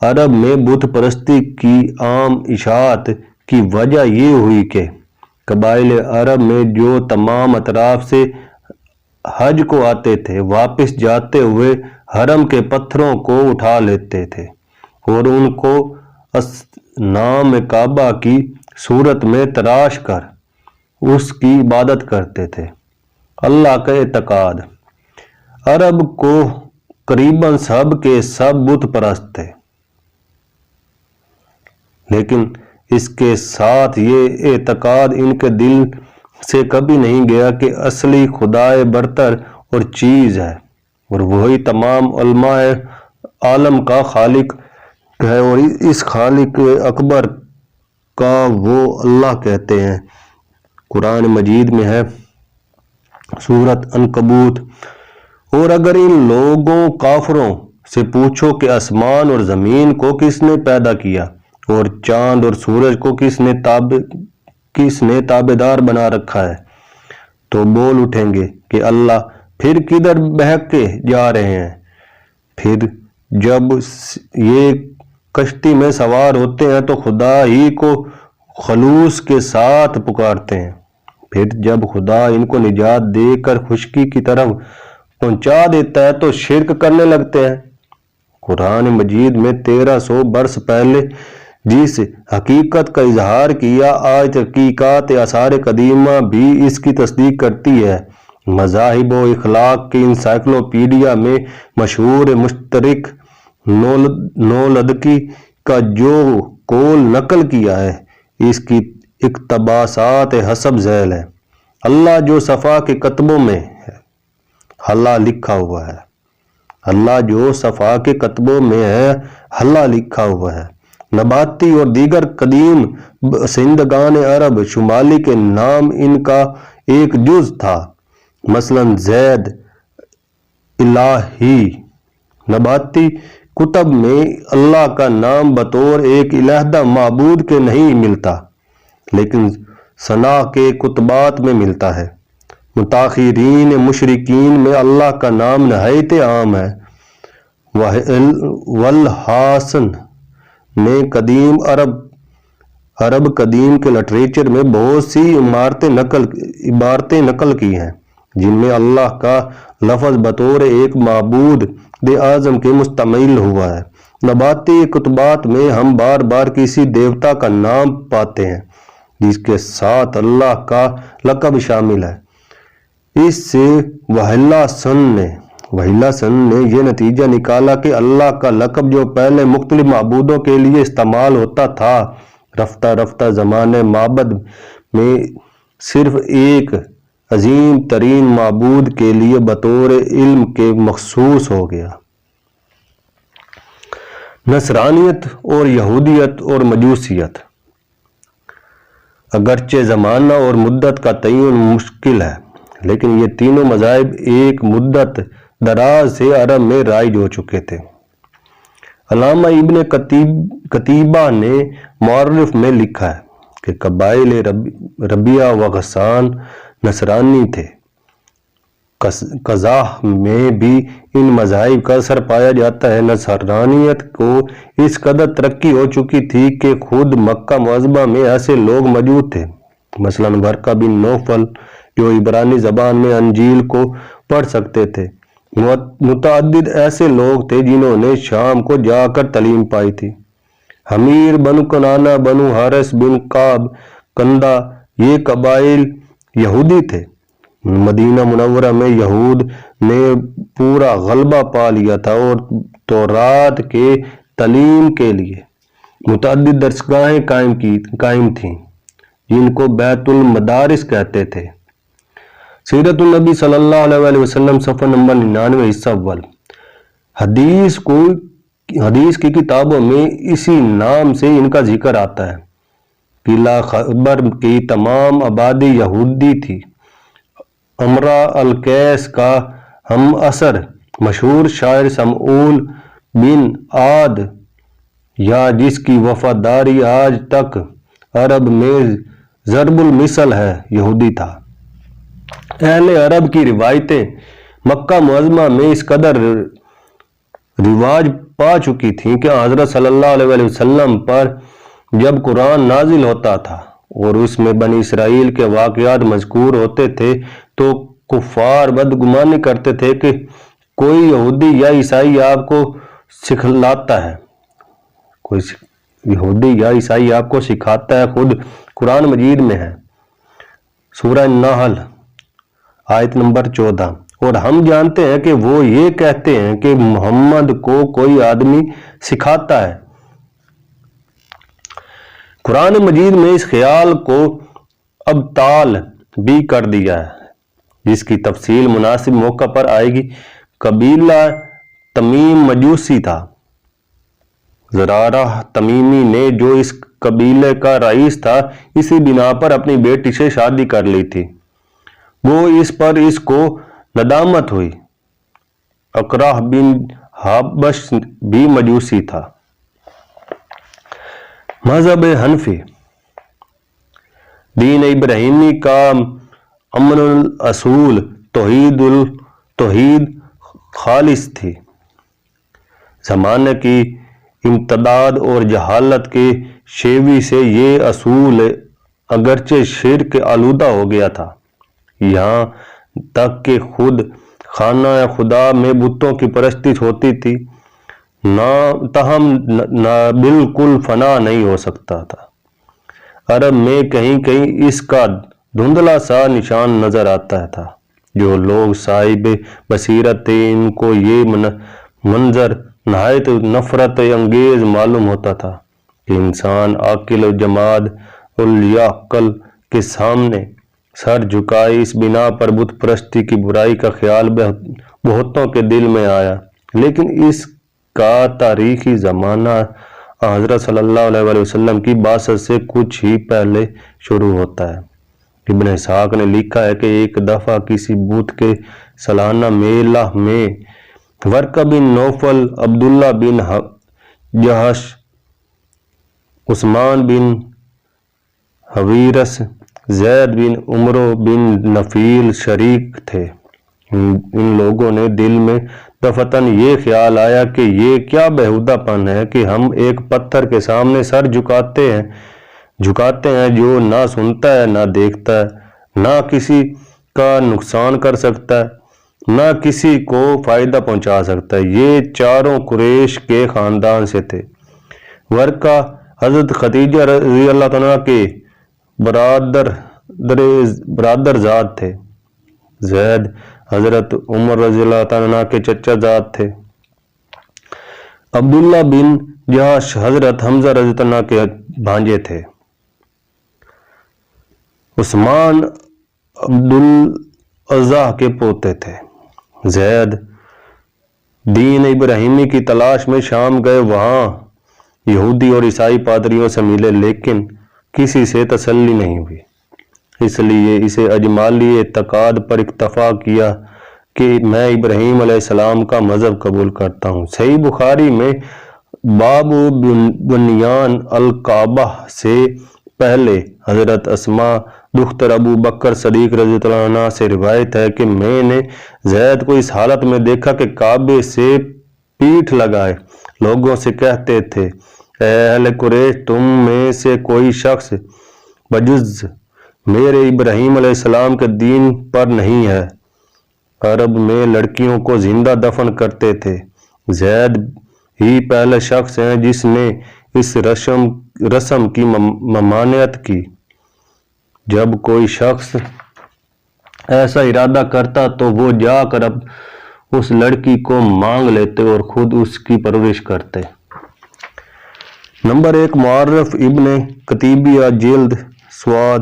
عرب میں بت پرستی کی عام اشاعت کی وجہ یہ ہوئی کہ قبائل عرب میں جو تمام اطراف سے حج کو آتے تھے واپس جاتے ہوئے حرم کے پتھروں کو اٹھا لیتے تھے اور ان کو اصنام کعبہ کی صورت میں تراش کر اس کی عبادت کرتے تھے۔ اللہ کا اعتقاد، عرب کو قریباً سب کے سب بت پرست تھے، لیکن اس کے ساتھ یہ اعتقاد ان کے دل سے کبھی نہیں گیا کہ اصلی خدائے برتر اور چیز ہے اور وہی تمام علماء عالم کا خالق ہے اور اس خالق اکبر کا وہ اللہ کہتے ہیں۔ قرآن مجید میں ہے سورۃ عنکبوت، اور اگر ان لوگوں کافروں سے پوچھو کہ آسمان اور زمین کو کس نے پیدا کیا اور چاند اور سورج کو کس نے تابعدار بنا رکھا ہے، تو بول اٹھیں گے کہ اللہ، پھر کدھر بہک کے جا رہے ہیں۔ پھر جب یہ کشتی میں سوار ہوتے ہیں تو خدا ہی کو خلوص کے ساتھ پکارتے ہیں، پھر جب خدا ان کو نجات دے کر خشکی کی طرف پہنچا دیتا ہے تو شرک کرنے لگتے ہیں۔ قرآن مجید میں 1300 برس پہلے جس حقیقت کا اظہار کیا، آج تحقیقات آثار قدیمہ بھی اس کی تصدیق کرتی ہے۔ مذاہب و اخلاق کی انسائکلوپیڈیا میں مشہور مشترک نولدکی کا جو قول نقل کیا ہے، اس کی اقتباسات حسب ذیل ہے۔ اللہ جو صفا کے کتبوں میں ہے، اللہ لکھا ہوا ہے۔ اللہ جو صفا کے کتبوں میں ہے، اللہ لکھا ہوا ہے۔ نباتی اور دیگر قدیم باشندگان عرب شمالی کے نام ان کا ایک جز تھا، مثلا زید، الہی۔ نباتی کتب میں اللہ کا نام بطور ایک علیحدہ معبود کے نہیں ملتا، لیکن ثنا کے کتبات میں ملتا ہے۔ متاخرین مشرکین میں اللہ کا نام نہایت عام ہے۔ والحسن نے قدیم عرب قدیم کے لٹریچر میں بہت سی عبارتیں نقل کی ہیں جن میں اللہ کا لفظ بطور ایک معبود اعظم کے مستعمل ہوا ہے۔ نباتی کتبات میں ہم بار بار کسی دیوتا کا نام پاتے ہیں جس کے ساتھ اللہ کا لقب شامل ہے۔ اس سے وہلا سن نے یہ نتیجہ نکالا کہ اللہ کا لقب جو پہلے مختلف معبودوں کے لیے استعمال ہوتا تھا، رفتہ رفتہ زمانے معبد میں صرف ایک عظیم ترین معبود کے لیے بطور علم کے مخصوص ہو گیا۔ نصرانیت اور یہودیت اور مجوسیت۔ اگرچہ زمانہ اور مدت کا تعین مشکل ہے، لیکن یہ تینوں مذاہب ایک مدت دراز سے عرب میں رائج ہو چکے تھے۔ علامہ ابن قتیبہ نے معرف میں لکھا ہے کہ قبائل ربیہ و غسان نصرانی تھے۔ قزح میں بھی ان مذاہب کا اثر پایا جاتا ہے۔ نصرانیت کو اس قدر ترقی ہو چکی تھی کہ خود مکہ معظمہ میں ایسے لوگ موجود تھے، مثلا ورقہ بن نوفل، جو عبرانی زبان میں انجیل کو پڑھ سکتے تھے۔ متعدد ایسے لوگ تھے جنہوں نے شام کو جا کر تعلیم پائی تھی۔ حمیر، بنو کنانہ، بنو حارث بن کعب، کندہ، یہ قبائل یہودی تھے۔ مدینہ منورہ میں یہود نے پورا غلبہ پا لیا تھا اور تورات کے تعلیم کے لیے متعدد درسگاہیں قائم تھیں جن کو بیت المدارس کہتے تھے۔ سیرت النبی صلی اللہ علیہ وسلم، صفحہ نمبر 99، حصہ اول۔ حدیث کی کتابوں میں اسی نام سے ان کا ذکر آتا ہے۔ قلعہ خیبر کی تمام آبادی یہودی تھی۔ امرا القیس کا ہم عصر مشہور شاعر سمعول بن عاد، یا جس کی وفاداری آج تک عرب میں ضرب المثل ہے، یہودی تھا۔ اہل عرب کی روایتیں مکہ معظمہ میں اس قدر رواج پا چکی تھیں کہ حضرت صلی اللہ علیہ وسلم پر جب قرآن نازل ہوتا تھا اور اس میں بنی اسرائیل کے واقعات مذکور ہوتے تھے تو کفار بدگمانی کرتے تھے کہ کوئی یہودی یا عیسائی آپ کو سکھلاتا ہے، کوئی یہودی یا عیسائی آپ کو سکھاتا ہے۔ خود قرآن مجید میں ہے، سورہ نحل آیت نمبر 14، اور ہم جانتے ہیں کہ وہ یہ کہتے ہیں کہ محمد کو کوئی آدمی سکھاتا ہے۔ قرآن مجید میں اس خیال کو ابطال بھی کر دیا ہے، جس کی تفصیل مناسب موقع پر آئے گی۔ قبیلہ تمیم مجوسی تھا، زرارہ تمیمی نے جو اس قبیلے کا رئیس تھا اسی بنا پر اپنی بیٹی سے شادی کر لی تھی۔ وہ اس پر اس کو ندامت ہوئی۔ اقرع بن حابش بھی مجوسی تھا۔ مذہب حنفی دین ابراہیمی کا امن الاصول توحید خالص تھی۔ زمانے کی امتداد اور جہالت کے شیوی سے یہ اصول اگرچہ شرک آلودہ ہو گیا تھا، یہاں تک کہ خود خانہ خدا میں بتوں کی پرستش ہوتی تھی، تاہم بالکل فنا نہیں ہو سکتا تھا۔ عرب میں کہیں کہیں اس کا دھندلا سا نشان نظر آتا تھا۔ جو لوگ صاحب بصیرت تھے ان کو یہ منظر نہایت نفرت انگیز معلوم ہوتا تھا کہ انسان عاقل و جماد الیعقل کے سامنے سر جھکائے۔ اس بنا پر بت پرستی کی برائی کا خیال بہتوں کے دل میں آیا، لیکن اس کا تاریخی زمانہ حضرت صلی اللہ علیہ وسلم کی بعثت سے کچھ ہی پہلے شروع ہوتا ہے۔ ابن اسحاق نے لکھا ہے کہ ایک دفعہ کسی بت کے سالانہ میلہ میں ورقہ بن نوفل، عبداللہ بن جہش، عثمان بن حویرث، زید بن عمرو بن نفیل شریک تھے۔ ان لوگوں نے دل میں دفعتاً یہ خیال آیا کہ یہ کیا بیہودہ پن ہے کہ ہم ایک پتھر کے سامنے سر جھکاتے ہیں جو نہ سنتا ہے نہ دیکھتا ہے، نہ کسی کا نقصان کر سکتا ہے نہ کسی کو فائدہ پہنچا سکتا ہے۔ یہ چاروں قریش کے خاندان سے تھے۔ ورقہ حضرت خدیجہ رضی اللہ عنہا کے برادر زاد تھے۔ زید حضرت عمر رضی اللہ عنہ کے چچا زاد تھے۔ عبداللہ بن جہش حضرت حمزہ رضی اللہ عنہ کے بھانجے تھے۔ عثمان عبدالعزیٰ کے پوتے تھے۔ زید دین ابراہیمی کی تلاش میں شام گئے، وہاں یہودی اور عیسائی پادریوں سے ملے، لیکن کسی سے تسلی نہیں ہوئی، اس لیے اسے اجمالی اعتقاد پر اکتفا کیا کہ میں ابراہیم علیہ السلام کا مذہب قبول کرتا ہوں۔ صحیح بخاری میں باب بنیان الکعبہ سے پہلے حضرت اسماء دختر ابو بکر صدیق رضی اللہ عنہ سے روایت ہے کہ میں نے زید کو اس حالت میں دیکھا کہ کعبے سے پیٹھ لگائے لوگوں سے کہتے تھے، اے اہل قریش، تم میں سے کوئی شخص بجز میرے ابراہیم علیہ السلام کے دین پر نہیں ہے۔ عرب میں لڑکیوں کو زندہ دفن کرتے تھے۔ زید ہی پہلے شخص ہیں جس نے اس رسم کی ممانعت کی۔ جب کوئی شخص ایسا ارادہ کرتا تو وہ جا کر اب اس لڑکی کو مانگ لیتے اور خود اس کی پرورش کرتے۔ نمبر 1 معرف ابن قتیبیہ، جلد سواد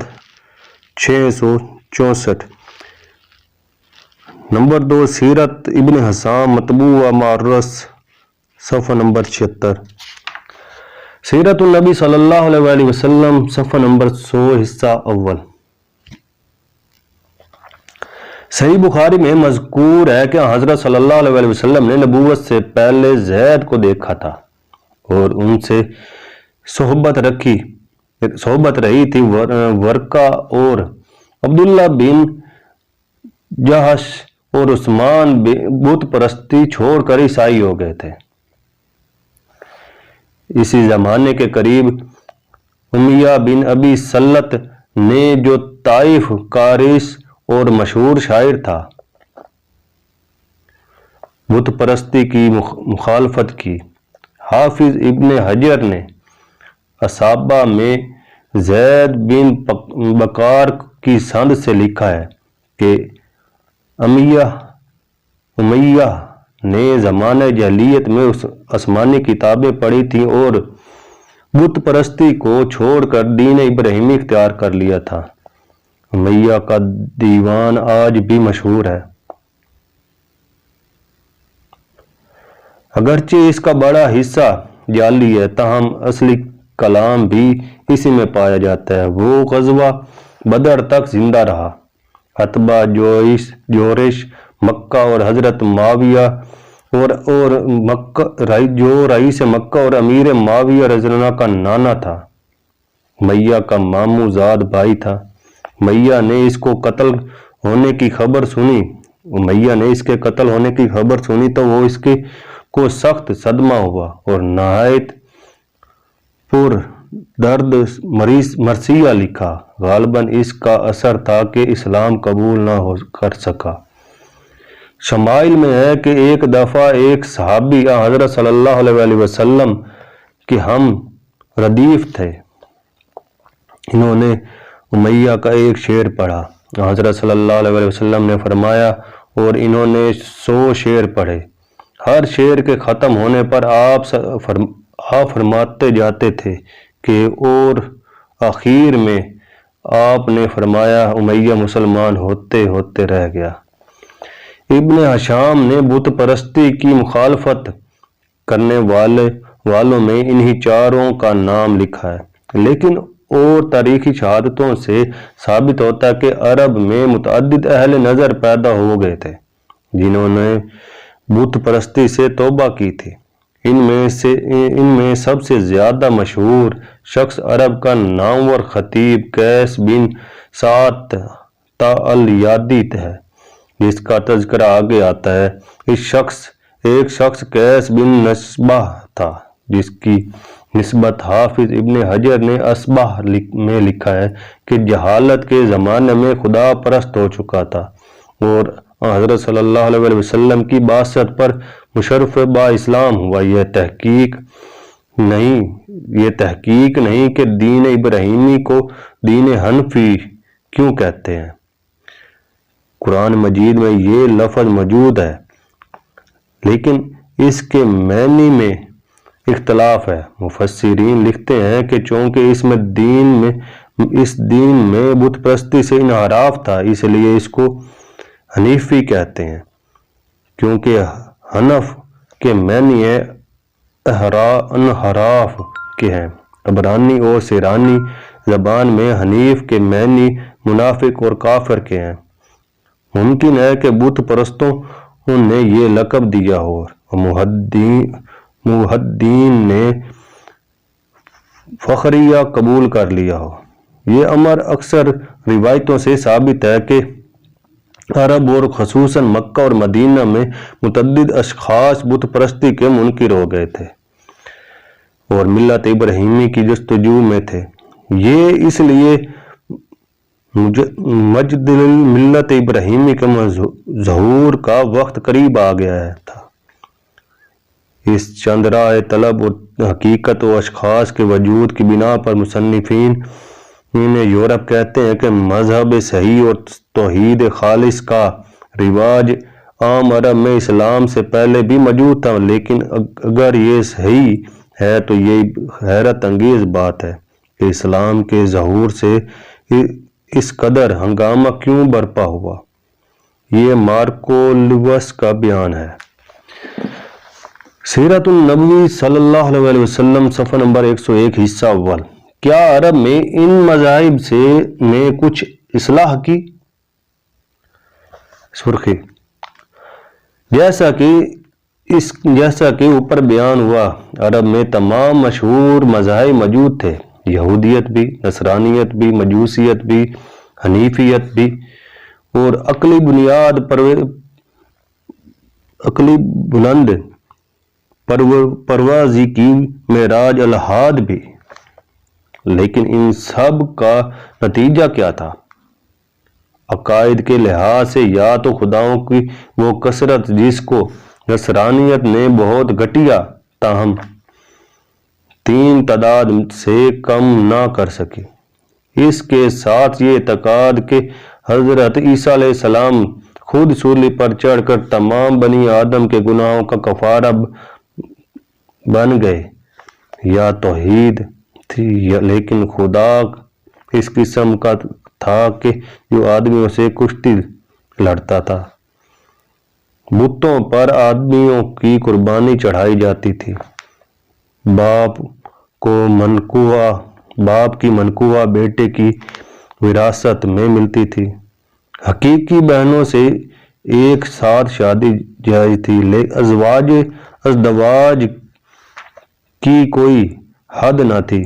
664۔ نمبر 2 سیرت ابن حسام، مطبوع و معرس، صفحہ نمبر 76۔ سیرت النبی صلی اللہ علیہ وسلم، صفحہ نمبر 100، حصہ اول۔ صحیح بخاری میں مذکور ہے کہ حضرت صلی اللہ علیہ وسلم نے نبوت سے پہلے زید کو دیکھا تھا اور ان سے صحبت رہی تھی۔ ورقہ اور عبداللہ بن جہش اور عثمان بت پرستی چھوڑ کر عیسائی ہو گئے تھے۔ اسی زمانے کے قریب امیہ بن ابی سلط نے جو طائف کارس اور مشہور شاعر تھا، بت پرستی کی مخالفت کی۔ حافظ ابن حجر نے اصابہ میں زید بن بکار کی سند سے لکھا ہے کہ امیہ نے زمانہ جاہلیت میں آسمانی کتابیں پڑھی تھیں اور بت پرستی کو چھوڑ کر دین ابراہیمی اختیار کر لیا تھا۔ امیہ کا دیوان آج بھی مشہور ہے، اگرچہ اس کا بڑا حصہ جعلی ہے، تاہم اصلی کلام بھی اسی میں پایا جاتا ہے۔ وہ غزوہ بدر تک زندہ رہا۔ اتباع جورش مکہ اور حضرت معاویہ جو رئیس مکہ اور امیر معاویہ رضی اللہ عنہ کا نانا تھا، میہ کا ماموں زاد بھائی تھا۔ میہ نے اس کے قتل ہونے کی خبر سنی تو وہ اس کو سخت صدمہ ہوا اور نہایت پر درد مرثیہ لکھا۔ غالباً اس کا اثر تھا کہ اسلام قبول نہ کر سکا۔ شمائل میں ہے کہ ایک دفعہ ایک صحابی حضرت صلی اللہ علیہ وسلم کے ہم ردیف تھے، انہوں نے امیہ کا ایک شعر پڑھا۔ حضرت صلی اللہ علیہ وسلم نے فرمایا اور انہوں نے 100 شعر پڑھے۔ ہر شعر کے ختم ہونے پر آپ فرماتے جاتے تھے کہ اور آخر میں آپ نے فرمایا امیہ مسلمان ہوتے ہوتے رہ گیا۔ ابن ہشام نے بت پرستی کی مخالفت کرنے والوں میں انہی چاروں کا نام لکھا ہے، لیکن اور تاریخی شہادتوں سے ثابت ہوتا ہے کہ عرب میں متعدد اہل نظر پیدا ہو گئے تھے جنہوں نے بت پرستی سے توبہ کی تھی۔ ان میں سب سے زیادہ مشہور شخص عرب کا نامور خطیب قیس بن سعد الیادی ہے، جس کا تذکرہ آگے آتا ہے۔ ایک شخص قیس بن نصبہ تھا، جس کی نسبت حافظ ابن حجر نے اصباح میں لکھا ہے کہ جہالت کے زمانے میں خدا پرست ہو چکا تھا اور حضرت صلی اللہ علیہ وسلم کی بعثت پر مشرف با اسلام ہوا۔ یہ تحقیق نہیں کہ دین ابراہیمی کو دین حنفی کیوں کہتے ہیں۔ قرآن مجید میں یہ لفظ موجود ہے، لیکن اس کے معنی میں اختلاف ہے۔ مفسرین لکھتے ہیں کہ چونکہ اس دین میں بت پرستی سے انحراف تھا، اس لیے اس کو حنیفی کہتے ہیں، کیونکہ حنف کے معنی انحراف کے ہیں۔ عبرانی اور سیرانی زبان میں حنیف کے معنی منافق اور کافر کے ہیں۔ ممکن ہے کہ بت پرستوں نے یہ لقب دیا ہو اور محدثین نے فخریہ قبول کر لیا ہو۔ یہ امر اکثر روایتوں سے ثابت ہے کہ عرب اور خصوصاً مکہ اور مدینہ میں متعدد اشخاص بت پرستی کے منکر ہو گئے تھے اور ملت ابراہیمی کی جستجو میں تھے۔ یہ اس لیے مجد ملت ابراہیمی کے ظہور کا وقت قریب آ گیا تھا۔ اس چند راہ طلب اور حقیقت و اشخاص کے وجود کی بنا پر مصنفین یورپ کہتے ہیں کہ مذہب صحیح اور توحید خالص کا رواج عام عرب میں اسلام سے پہلے بھی موجود تھا، لیکن اگر یہ صحیح ہے تو یہ حیرت انگیز بات ہے کہ اسلام کے ظہور سے اس قدر ہنگامہ کیوں برپا ہوا۔ یہ مارکولوس کا بیان ہے۔ سیرت النبی صلی اللہ علیہ وسلم صفحہ نمبر 101 حصہ اول۔ کیا عرب میں ان مذاہب نے کچھ اصلاح کی؟ سرخی: جیسا کہ اوپر بیان ہوا، عرب میں تمام مشہور مذاہب موجود تھے، یہودیت بھی، نصرانیت بھی، مجوسیت بھی، حنیفیت بھی، اور عقلی بلند پروازی کی معراج الہاد بھی۔ لیکن ان سب کا نتیجہ کیا تھا؟ عقائد کے لحاظ سے یا تو خداؤں کی وہ کثرت جس کو نصرانیت نے بہت گھٹیا تاہم 3 تعداد سے کم نہ کر سکی، اس کے ساتھ یہ اعتقاد کہ حضرت عیسیٰ علیہ السلام خود سولی پر چڑھ کر تمام بنی آدم کے گناہوں کا کفارہ بن گئے، یا توحید تھی، لیکن خدا اس قسم کا تھا کہ جو آدمیوں سے کشتی لڑتا تھا۔ بتوں پر آدمیوں کی قربانی چڑھائی جاتی تھی۔ باپ کی منقوہ بیٹے کی وراثت میں ملتی تھی۔ حقیقی بہنوں سے ایک ساتھ شادی جائز تھی، لیکن ازدواج کی کوئی حد نہ تھی۔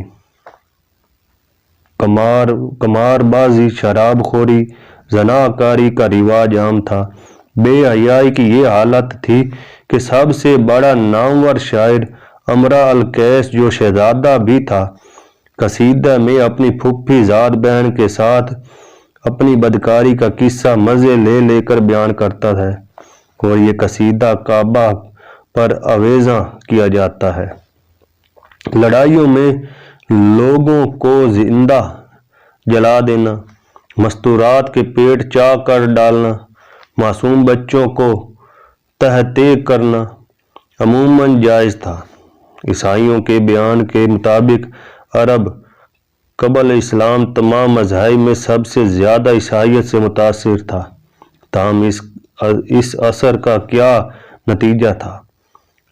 قمار بازی، شراب خوری، زناکاری کا رواج عام تھا۔ بے حیائی کی یہ حالت تھی کہ سب سے بڑا نامور شاعر امرا القیس، جو شہزادہ بھی تھا، قصیدہ میں اپنی پھوپھی زاد بہن کے ساتھ اپنی بدکاری کا قصہ مزے لے لے کر بیان کرتا ہے، اور یہ قصیدہ کعبہ پر آویزاں کیا جاتا ہے۔ لڑائیوں میں لوگوں کو زندہ جلا دینا، مستورات کے پیٹ چاک کر ڈالنا، معصوم بچوں کو تہہ کرنا عموماً جائز تھا۔ عیسائیوں کے بیان کے مطابق عرب قبل اسلام تمام مذاہب میں سب سے زیادہ عیسائیت سے متاثر تھا۔ تاہم اس اثر کا کیا نتیجہ تھا،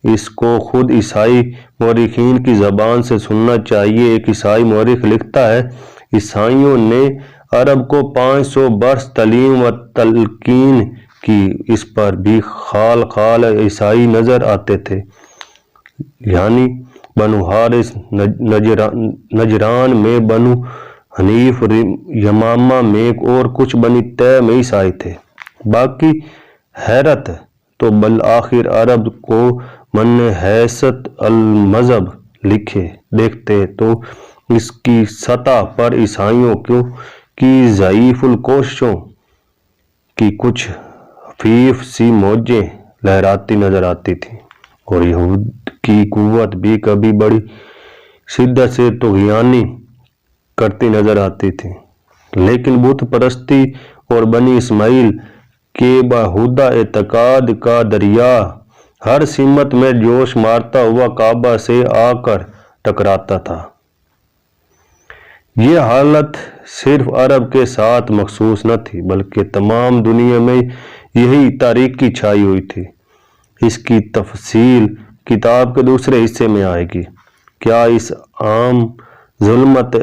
اس کو خود عیسائی مورخین کی زبان سے سننا چاہیے۔ ایک عیسائی مورخ لکھتا ہے، عیسائیوں نے عرب کو 500 برس تعلیم و تلقین کی، اس پر بھی خال عیسائی نظر آتے تھے، یعنی بنو حارث نجران میں، بنو حنیف یمامہ میں، اور کچھ بنی تیم میں عیسائی تھے۔ باقی حیرت تو بالآخر عرب کو من حیثیت المذہب دیکھتے تو اس کی سطح پر عیسائیوں کی ضعیف الکوششوں کی کچھ خفیف سی موجیں لہراتی نظر آتی تھیں، اور یہود کی قوت بھی کبھی بڑی شدت سے طغیانی کرتی نظر آتی تھی۔ لیکن بت پرستی اور بنی اسماعیل کے بیہودہ اعتقاد کا دریا ہر سمت میں جوش مارتا ہوا کعبہ سے آ کر ٹکراتا تھا۔ یہ حالت صرف عرب کے ساتھ مخصوص نہ تھی، بلکہ تمام دنیا میں یہی تاریکی چھائی ہوئی تھی۔ اس کی تفصیل کتاب کے دوسرے حصے میں آئے گی۔ کیا اس عام ظلمت،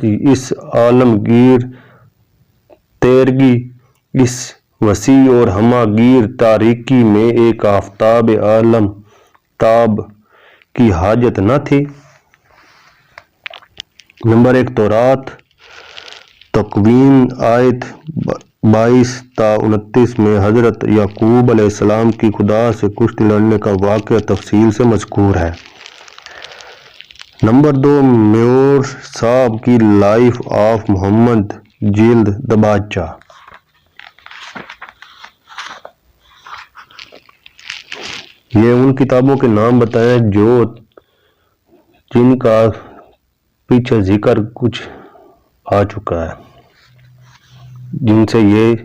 اس عالمگیر تیرگی، اس وسیع اور ہمہ گیر تاریکی میں ایک آفتاب عالم تاب کی حاجت نہ تھی؟ نمبر 1، تورات تکوین آیت 22 تا 29 میں حضرت یعقوب علیہ السلام کی خدا سے کشتی لڑنے کا واقعہ تفصیل سے مذکور ہے۔ نمبر 2، میور صاحب کی لائف آف محمد، جلد دباچہ۔ یہ ان کتابوں کے نام بتائیں جن کا پیچھے ذکر کچھ آ چکا ہے، جن سے یہ